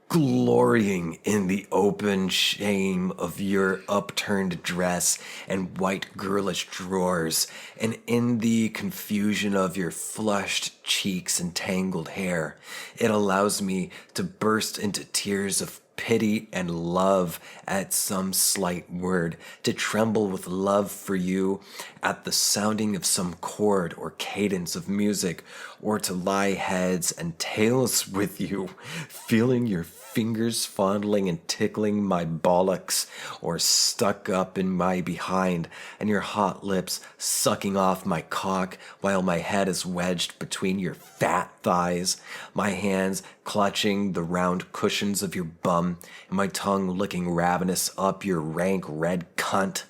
Glorying in the open shame of your upturned dress and white girlish drawers, and in the confusion of your flushed cheeks and tangled hair. It allows me to burst into tears of pity and love at some slight word, to tremble with love for you at the sounding of some chord or cadence of music, or to lie heads and tails with you, feeling your fingers fondling and tickling my bollocks, or stuck up in my behind, and your hot lips sucking off my cock while my head is wedged between your fat thighs, my hands clutching the round cushions of your bum, and my tongue licking ravenous up your rank red cunt.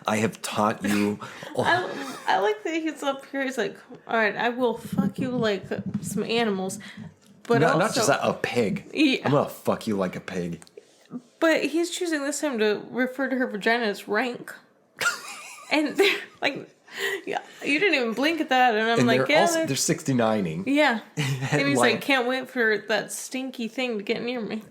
I have taught you. I like that he's up here. He's like, all right, I will fuck you like some animals. But No, also, not just that, a pig. Yeah. I'm gonna fuck you like a pig. But he's choosing this time to refer to her vagina as rank. And they're like, yeah, you didn't even blink at that. And I'm And like, they're yeah. also, they're 69ing. Yeah. And he's like, Like- can't wait for that stinky thing to get near me.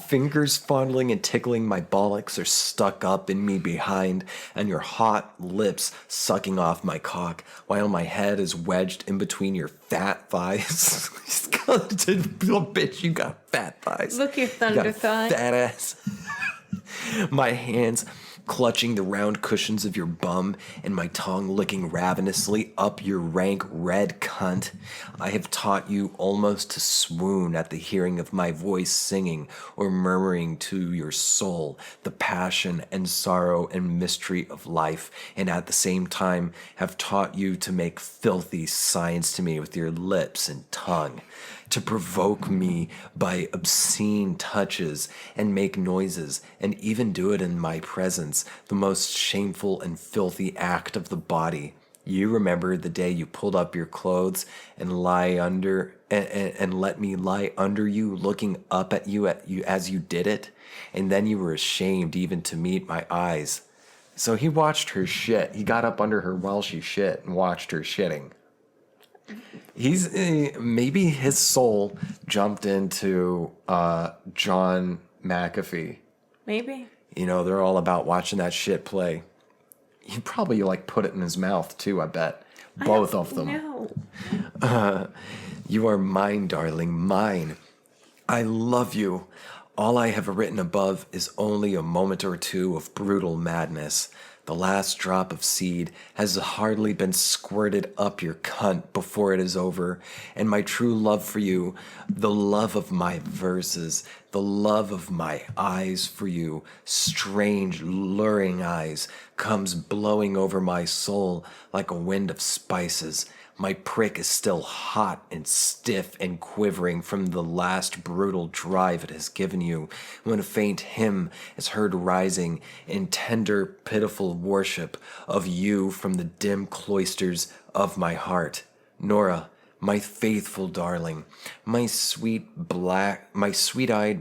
Fingers fondling and tickling my bollocks are stuck up in me behind, and your hot lips sucking off my cock, while my head is wedged in between your fat thighs. Little bitch, you got fat thighs. Look, your You thunder got thigh. fat ass. My hands clutching the round cushions of your bum, and my tongue licking ravenously up your rank red cunt. I have taught you almost to swoon at the hearing of my voice singing or murmuring to your soul the passion and sorrow and mystery of life, and at the same time have taught you to make filthy signs to me with your lips and tongue, to provoke me by obscene touches and make noises, and even do it in my presence, the most shameful and filthy act of the body. You remember the day you pulled up your clothes and and let me lie under you, looking up at you as you did it, and then you were ashamed even to meet my eyes. So he watched her shit. He got up under her while she shit and watched her shitting. He's maybe his soul jumped into John McAfee. Maybe. You know, they're all about watching that shit play. He probably like put it in his mouth too, I bet. Both of them. No. You are mine, darling, mine. I love you. All I have written above is only a moment or two of brutal madness. The last drop of seed has hardly been squirted up your cunt before it is over, and my true love for you, the love of my verses, the love of my eyes for you, strange, luring eyes, comes blowing over my soul like a wind of spices. My prick is still hot and stiff and quivering from the last brutal drive it has given you, when a faint hymn is heard rising in tender, pitiful worship of you from the dim cloisters of my heart. Nora, my faithful darling, my sweet-eyed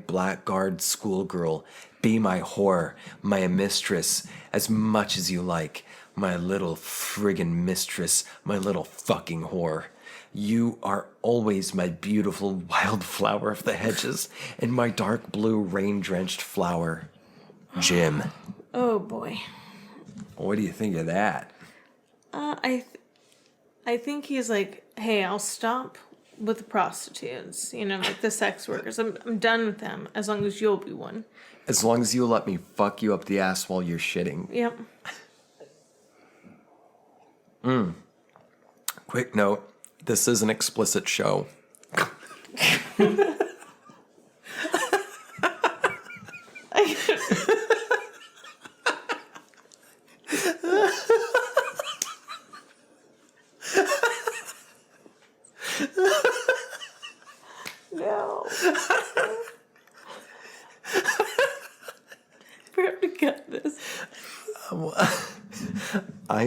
blackguard schoolgirl, be my whore, my mistress, as much as you like. My little friggin' mistress, my little fucking whore. You are always my beautiful wildflower of the hedges, and my dark blue rain-drenched flower. Jim. Oh boy. What do you think of that? I think he's like, hey, I'll stop with the prostitutes, like the sex workers. I'm done with them as long as you'll be one. As long as you'll let me fuck you up the ass while you're shitting. Yep. Quick note, this is an explicit show. No. We have to cut this. I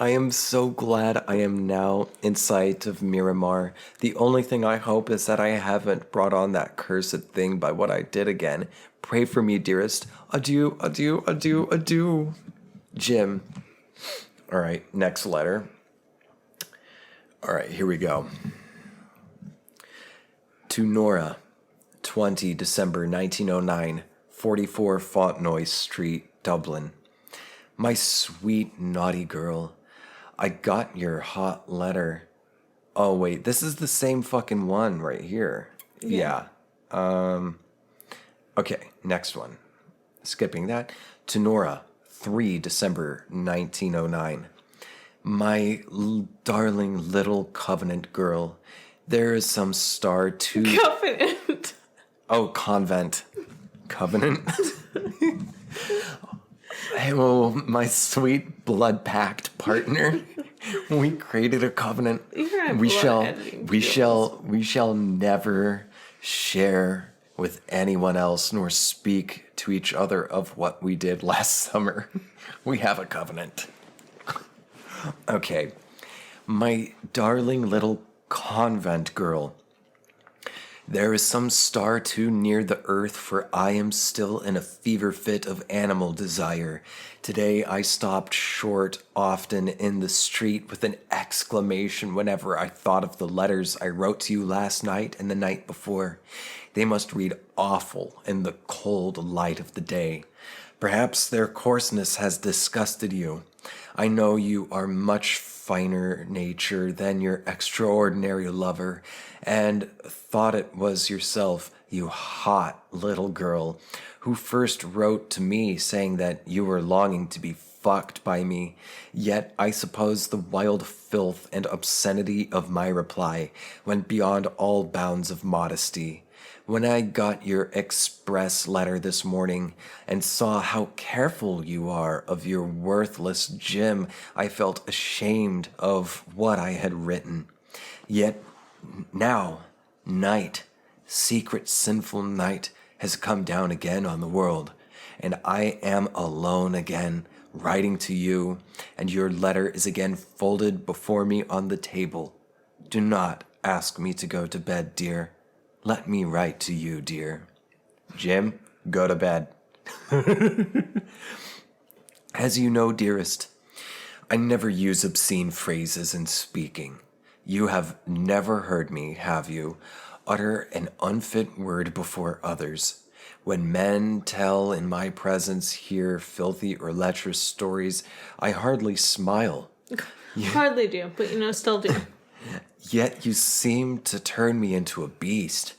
am so glad I am now in sight of Miramar. The only thing I hope is that I haven't brought on that cursed thing by what I did again. Pray for me, dearest. Adieu, adieu, adieu, adieu. Jim. All right, next letter. All right, here we go. To Nora, 20 December 1909, 44 Fontenoy Street, Dublin. My sweet, naughty girl, I got your hot letter. Oh, wait, this is the same fucking one right here. Yeah. Okay, next one. Skipping that. To Nora, 3 December 1909. My darling little covenant girl, there is some star to... Covenant. Oh, convent. Covenant. Hey, well, my sweet blood-packed partner, we created a covenant. We shall never share with anyone else nor speak to each other of what we did last summer. We have a covenant. Okay, my darling little convent girl. There is some star too near the earth, for I am still in a fever fit of animal desire. Today I stopped short often in the street with an exclamation whenever I thought of the letters I wrote to you last night and the night before. They must read awful in the cold light of the day. Perhaps their coarseness has disgusted you. I know you are much finer nature than your extraordinary lover, and thought it was yourself, you hot little girl, who first wrote to me saying that you were longing to be fucked by me. Yet I suppose the wild filth and obscenity of my reply went beyond all bounds of modesty. When I got your express letter this morning and saw how careful you are of your worthless Jim, I felt ashamed of what I had written. Yet now, night, secret sinful night, has come down again on the world, and I am alone again, writing to you, and your letter is again folded before me on the table. Do not ask me to go to bed, dear. Let me write to you, dear. Jim, go to bed. As you know, dearest, I never use obscene phrases in speaking. You have never heard me, have you, utter an unfit word before others. When men tell in my presence here filthy or lecherous stories, I hardly smile. Hardly do, but still do. Yet you seem to turn me into a beast.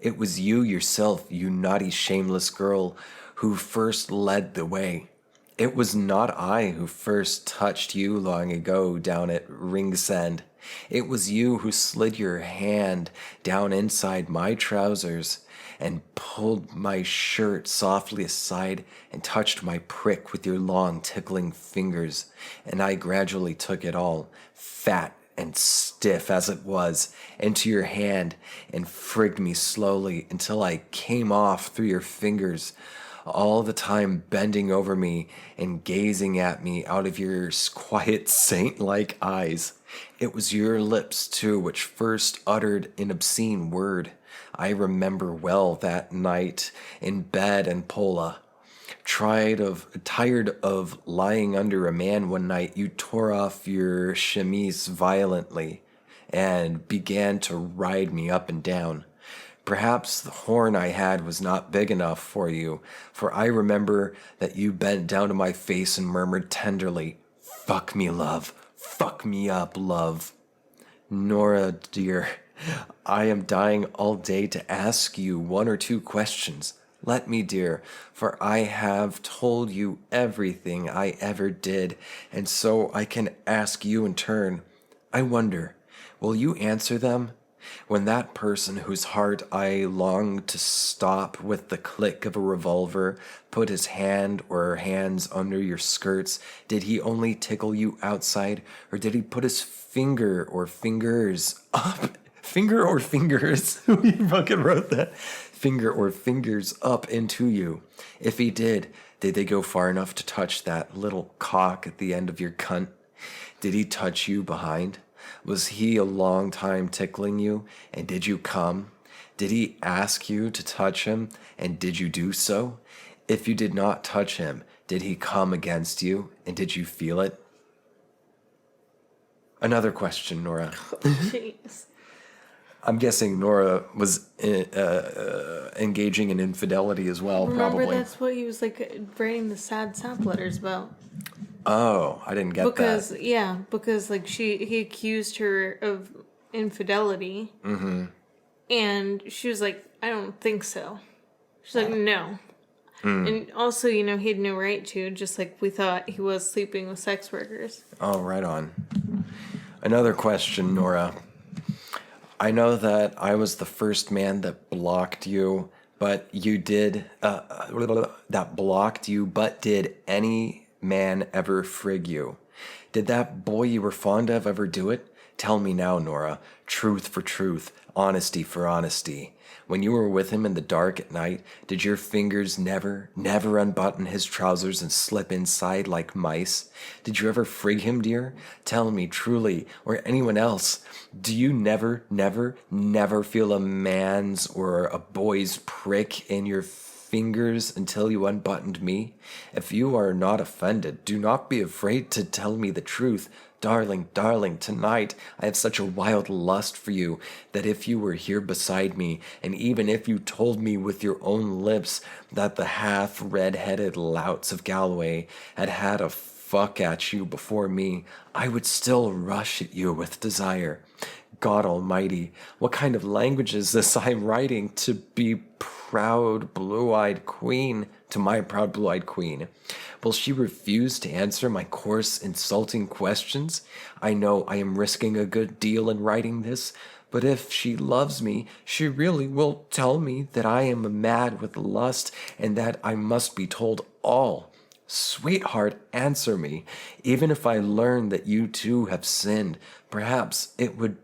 It was you yourself, you naughty, shameless girl, who first led the way. It was not I who first touched you long ago down at Ringsend. It was you who slid your hand down inside my trousers and pulled my shirt softly aside and touched my prick with your long, tickling fingers, and I gradually took it all, fat and stiff as it was, into your hand and frigged me slowly until I came off through your fingers, all the time bending over me and gazing at me out of your quiet saint-like eyes. It was your lips, too, which first uttered an obscene word. I remember well that night in bed in Pola. Tired of lying under a man one night, you tore off your chemise violently and began to ride me up and down. Perhaps the horn I had was not big enough for you, for I remember that you bent down to my face and murmured tenderly, "Fuck me, love. Fuck me up, love." Nora, dear, I am dying all day to ask you one or two questions. Let me, dear, for I have told you everything I ever did, and so I can ask you in turn. I wonder, will you answer them? When that person whose heart I longed to stop with the click of a revolver put his hand or hands under your skirts, did he only tickle you outside, or did he put his finger or fingers up? Finger or fingers? Who fucking wrote that? Finger or fingers up into you? If he did they go far enough to touch that little cock at the end of your cunt? Did he touch you behind? Was he a long time tickling you, and did you come? Did he ask you to touch him, and did you do so? If you did not touch him, did he come against you, and did you feel it? Another question, Nora. Jeez. I'm guessing Nora was engaging in infidelity as well, probably. Remember, that's what he was like writing the sad sap letters about. Oh, I didn't get that. Because like he accused her of infidelity. Mm-hmm. And she was like, "I don't think so." She's like, "No." And also, he had no right to, just like we thought he was sleeping with sex workers. Oh, right on. Another question, Nora. I know that I was the first man that blocked you, but did any man ever frig you? Did that boy you were fond of ever do it? Tell me now, Nora. Truth for truth, honesty for honesty. When you were with him in the dark at night, did your fingers never unbutton his trousers and slip inside like mice? Did you ever frig him, dear? Tell me truly, or anyone else, do you never feel a man's or a boy's prick in your fingers until you unbuttoned me? If you are not offended, do not be afraid to tell me the truth. Darling, tonight I have such a wild lust for you that if you were here beside me, and even if you told me with your own lips that the half-red-headed louts of Galway had a fuck at you before me, I would still rush at you with desire. God Almighty, what kind of language is this I'm writing to be proud blue-eyed queen, to my proud blue-eyed queen? Will she refuse to answer my coarse, insulting questions? I know I am risking a good deal in writing this, but if she loves me, she really will tell me that I am mad with lust and that I must be told all. Sweetheart, answer me. Even if I learn that you too have sinned, perhaps it would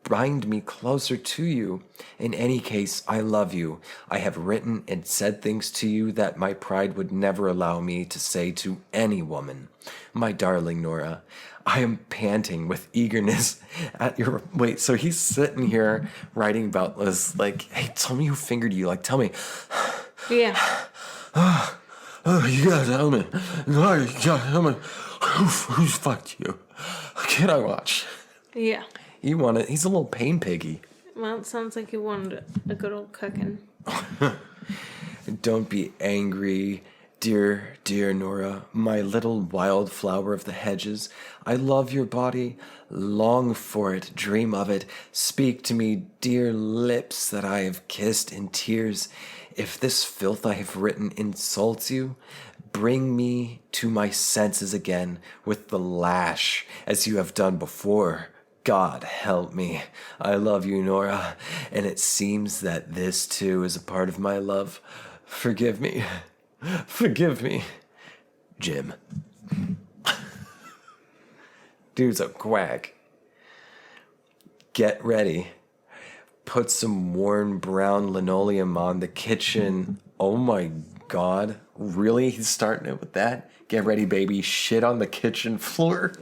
bind me closer to you. In any case, I love you. I have written and said things to you that my pride would never allow me to say to any woman. My darling Nora, I am panting with eagerness at your... Wait, so he's sitting here writing about this, like, hey, tell me who fingered you. Like, tell me. Yeah. You gotta tell me. No, you gotta tell me. Who's fucked you? Can I watch? Yeah. He's a little pain piggy. Well, it sounds like he wanted a good old cooking. Don't be angry, dear Nora, my little wildflower of the hedges. I love your body, long for it, dream of it. Speak to me, dear lips that I have kissed in tears. If this filth I have written insults you, bring me to my senses again with the lash, as you have done before. God help me. I love you, Nora, and it seems that this too is a part of my love. Forgive me. Forgive me. Jim. Dude's a quack. Get ready. Put some worn brown linoleum on the kitchen. Oh my God. Really? He's starting it with that? Get ready, baby. Shit on the kitchen floor.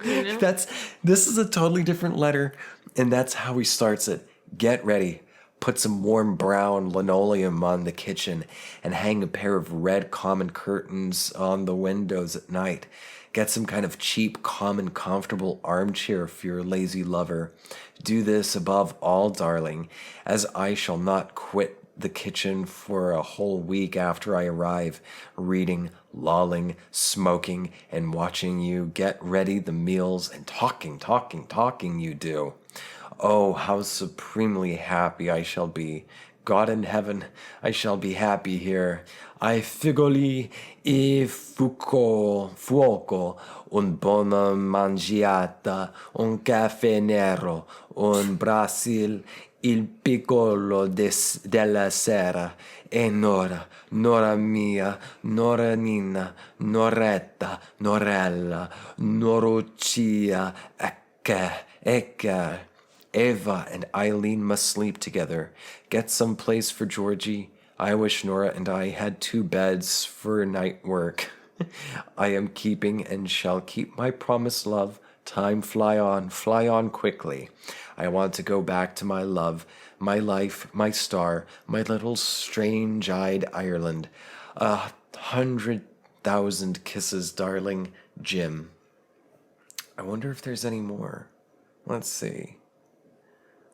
This is a totally different letter, and that's how he starts it. Get ready. Put some warm brown linoleum on the kitchen and hang a pair of red common curtains on the windows at night. Get some kind of cheap, common, comfortable armchair for your lazy lover. Do this above all, darling, as I shall not quit the kitchen for a whole week after I arrive, reading, lolling, smoking, and watching you get ready the meals and talking you do. Oh, how supremely happy I shall be. God in heaven, I shall be happy here. I figoli e fuoco, un bona mangiata, un caffè nero, un Brasil, il piccolo della sera, e Nora mia, Nora Nina, Noretta, Norella, Norucia, Ecca. Eva and Eileen must sleep together. Get some place for Georgie. I wish Nora and I had 2 beds for night work. I am keeping and shall keep my promise, love. Time fly on quickly. I want to go back to my love, my life, my star, my little strange-eyed Ireland. 100,000 kisses, darling, Jim. I wonder if there's any more. Let's see.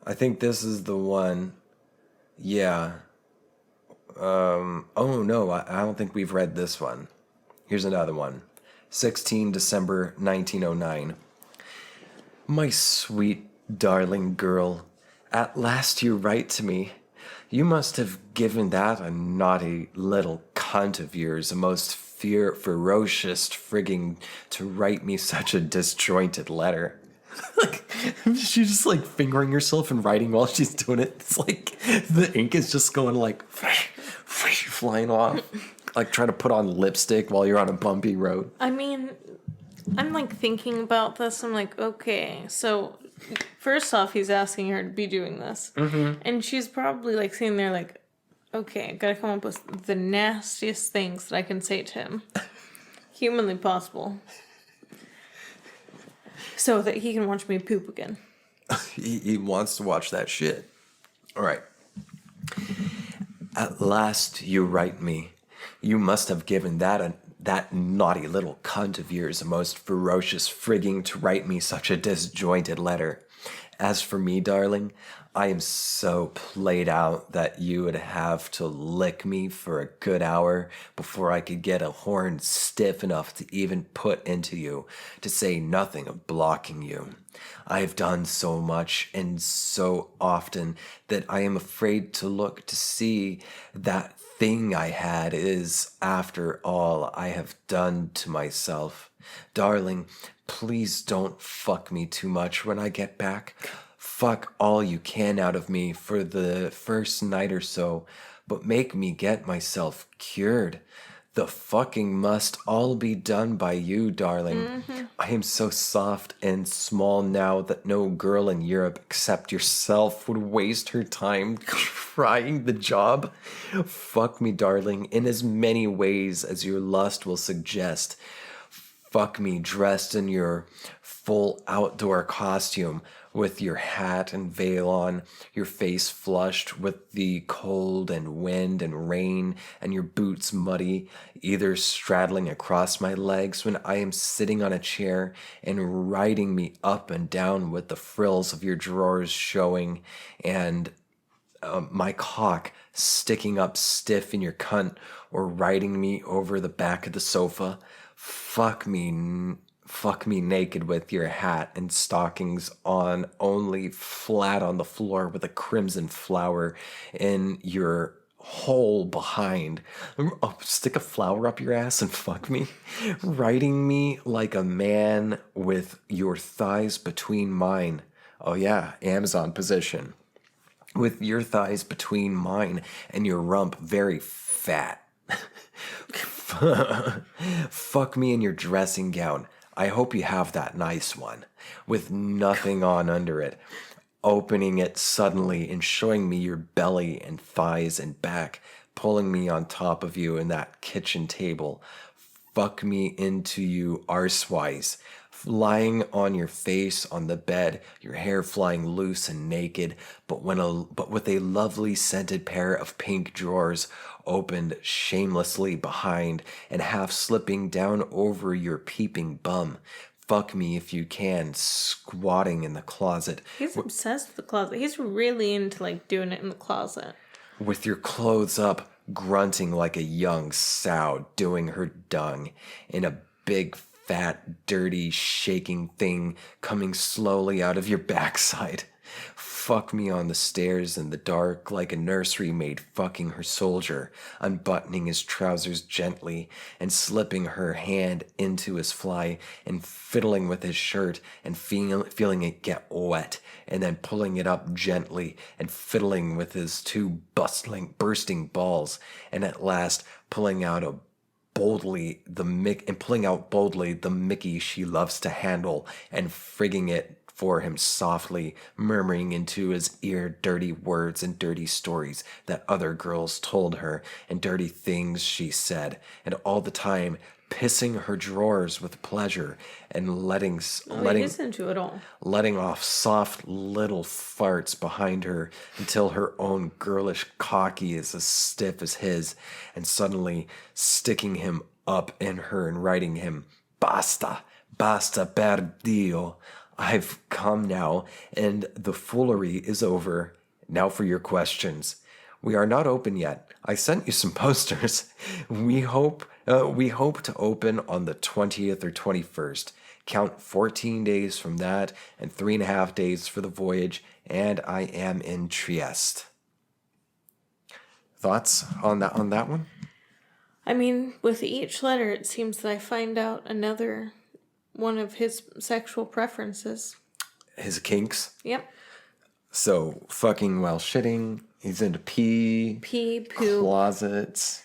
I think this is the one. Yeah. Oh no, I don't think we've read this one. Here's another one. 16 December 1909. My sweet, darling girl, at last you write to me. You must have given that a naughty little cunt of yours a most ferocious frigging to write me such a disjointed letter. Like, she's just like fingering herself and writing while she's doing it. It's like the ink is just going like flying off, like trying to put on lipstick while you're on a bumpy road. I mean, I'm like thinking about this. I'm like, okay, so first off, he's asking her to be doing this, and she's probably like sitting there like, okay, I gotta come up with the nastiest things that I can say to him, humanly possible. So that he can watch me poop again. He wants to watch that shit. All right. At last you write me. You must have given that naughty little cunt of yours a most ferocious frigging to write me such a disjointed letter. As for me, darling, I am so played out that you would have to lick me for a good hour before I could get a horn stiff enough to even put into you, to say nothing of blocking you. I have done so much and so often that I am afraid to look to see that thing I had is, after all I have done to myself. Darling, please don't fuck me too much when I get back. Fuck all you can out of me for the first night or so, but make me get myself cured. The fucking must all be done by you, darling. I am so soft and small now that no girl in Europe except yourself would waste her time trying the job. Fuck me, darling, in as many ways as your lust will suggest. Fuck me dressed in your full outdoor costume, with your hat and veil on, your face flushed with the cold and wind and rain, and your boots muddy, either straddling across my legs when I am sitting on a chair and riding me up and down with the frills of your drawers showing, and my cock sticking up stiff in your cunt, or riding me over the back of the sofa. Fuck me naked with your hat and stockings on, only flat on the floor with a crimson flower in your hole behind. Oh, stick a flower up your ass and fuck me. Riding me like a man with your thighs between mine. Oh yeah, Amazon position. With your thighs between mine and your rump very fat. Fuck me in your dressing gown. I hope you have that nice one. With nothing on under it. Opening it suddenly and showing me your belly and thighs and back, pulling me on top of you in that kitchen table. Fuck me into you arsewise, lying on your face on the bed, your hair flying loose and naked, but with a lovely scented pair of pink drawers opened shamelessly behind and half slipping down over your peeping bum. Fuck me if you can, squatting in the closet. He's obsessed with the closet. He's really into like doing it in the closet. With your clothes up, grunting like a young sow doing her dung in a big, fat, dirty, shaking thing coming slowly out of your backside. Fuck me on the stairs in the dark like a nursery maid fucking her soldier, unbuttoning his trousers gently and slipping her hand into his fly and fiddling with his shirt and feeling it get wet and then pulling it up gently and fiddling with his two bursting balls and at last pulling out boldly the Mickey she loves to handle and frigging it for him softly, murmuring into his ear dirty words and dirty stories that other girls told her and dirty things she said, and all the time pissing her drawers with pleasure and letting He's into it all. letting off soft little farts behind her until her own girlish cocky is as stiff as his, and suddenly sticking him up in her and writing him, Basta, basta per Dio. I've come now, and the foolery is over. Now for your questions. We are not open yet. I sent you some posters. We hope to open on the 20th or 21st. Count 14 days from that, and 3.5 days for the voyage, and I am in Trieste. Thoughts on that one? I mean, with each letter, it seems that I find out another one of his sexual preferences. His kinks? Yep. So, fucking while shitting, he's into pee, poop, closets.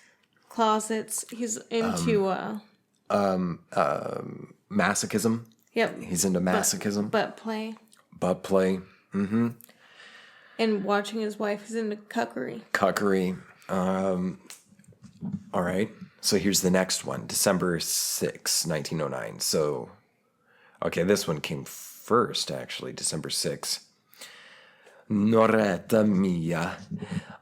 He's into, masochism. Yep. He's into masochism. Butt play. Butt play. Mm-hmm. And watching his wife is into cuckery. Cuckery. All right. So here's the next one. December 6, 1909. So, okay, this one came first, actually. December 6. Noretta mia.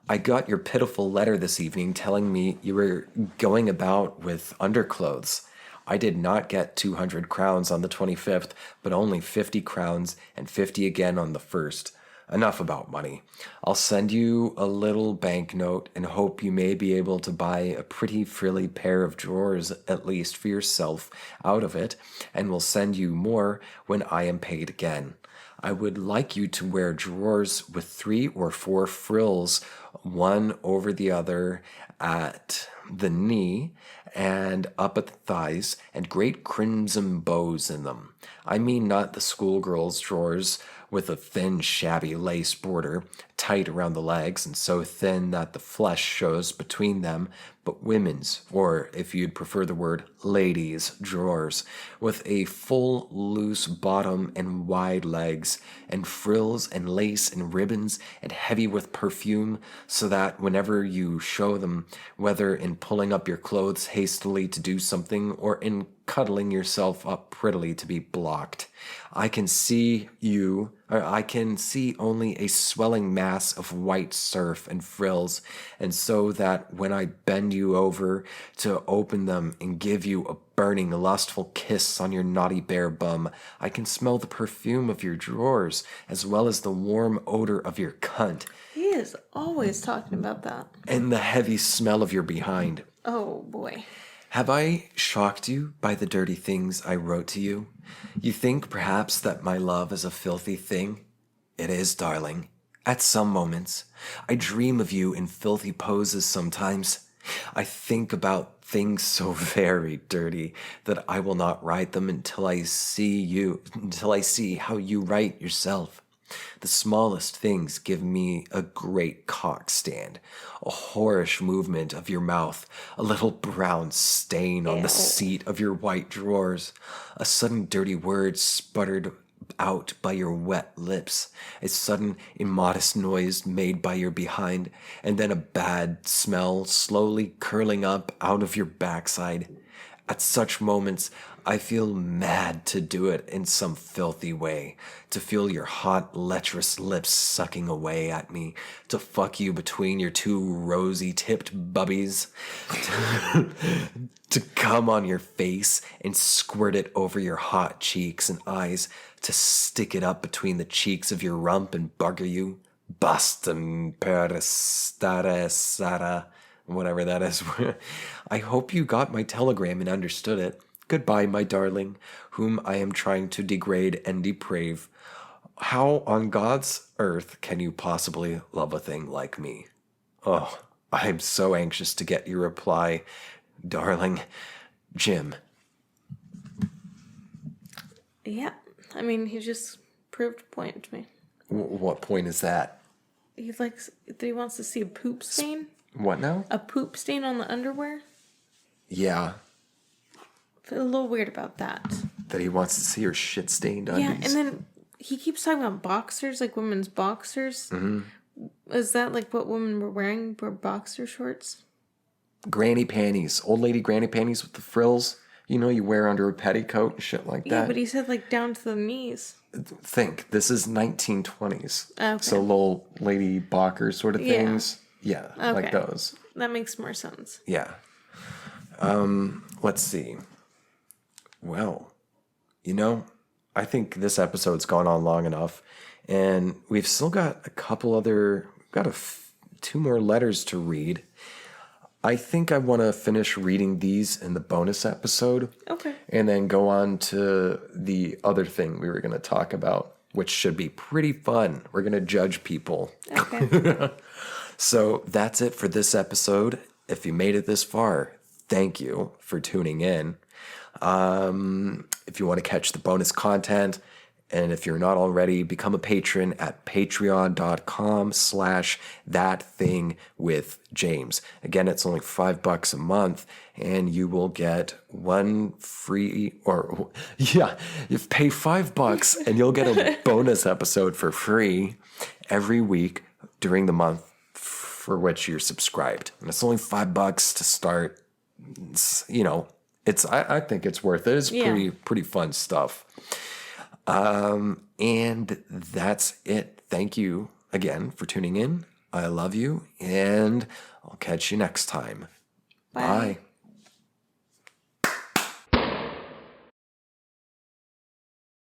I got your pitiful letter this evening telling me you were going about with underclothes. I did not get 200 crowns on the 25th, but only 50 crowns and 50 again on the 1st. Enough about money. I'll send you a little banknote and hope you may be able to buy a pretty frilly pair of drawers, at least for yourself, out of it, and will send you more when I am paid again. I would like you to wear drawers with 3 or 4 frills, one over the other at the knee and up at the thighs, and great crimson bows in them. I mean not the schoolgirls' drawers with a thin, shabby lace border, tight around the legs and so thin that the flesh shows between them, but women's, or if you'd prefer the word, ladies' drawers, with a full, loose bottom and wide legs, and frills and lace and ribbons, and heavy with perfume, so that whenever you show them, whether in pulling up your clothes hastily to do something, or in cuddling yourself up prettily to be blocked, I can see only a swelling mass of white surf and frills, and so that when I bend you over to open them and give you a burning, lustful kiss on your naughty bare bum, I can smell the perfume of your drawers, as well as the warm odor of your cunt. He is always talking about that. And the heavy smell of your behind. Oh, boy. Have I shocked you by the dirty things I wrote to you? You think, perhaps, that my love is a filthy thing? It is, darling. At some moments, I dream of you in filthy poses sometimes. I think about things so very dirty that I will not write them until I see how you write yourself. The smallest things give me a great cock stand, a whorish movement of your mouth, a little brown stain on the Ew. seat of your white drawers, a sudden dirty word sputtered out by your wet lips, a sudden immodest noise made by your behind, and then a bad smell slowly curling up out of your backside. At such moments, I feel mad to do it in some filthy way, to feel your hot, lecherous lips sucking away at me, to fuck you between your two rosy-tipped bubbies, to come on your face and squirt it over your hot cheeks and eyes, to stick it up between the cheeks of your rump and bugger you. Bustin' peristada, whatever that is. I hope you got my telegram and understood it. Goodbye, my darling, whom I am trying to degrade and deprave. How on God's earth can you possibly love a thing like me? Oh, I'm so anxious to get your reply, darling. Jim. Yeah. I mean, he just proved a point to me. What point is that? He likes that he wants to see a poop stain. What now? A poop stain on the underwear. Yeah. I feel a little weird about that. That he wants to see her shit-stained undies. Yeah, and then he keeps talking about boxers, like women's boxers. Mm-hmm. Is that like what women were wearing? Were boxer shorts? Granny panties. Old lady granny panties with the frills. You know, you wear under a petticoat and shit like that. Yeah, but he said like down to the knees. Think, this is 1920s. Okay. So little lady Bocker sort of things. Yeah, Okay. like those. That makes more sense. Yeah. Let's see. Well, you know, I think this episode's gone on long enough, and we've still got a couple other, two more letters to read. I think I want to finish reading these in the bonus episode. Okay. And then go on to the other thing we were going to talk about, which should be pretty fun. We're going to judge people. Okay. So that's it for this episode. If you made it this far, thank you for tuning in. If you want to catch the bonus content, and if you're not already, become a patron at patreon.com/ThatThingWithJames. Again, it's only $5 a month, and you will get one free, you pay $5 and you'll get a bonus episode for free every week during the month for which you're subscribed. And it's only $5 to start. It's, I think it's worth it. It's pretty fun stuff. And that's it. Thank you again for tuning in. I love you, and I'll catch you next time. Bye.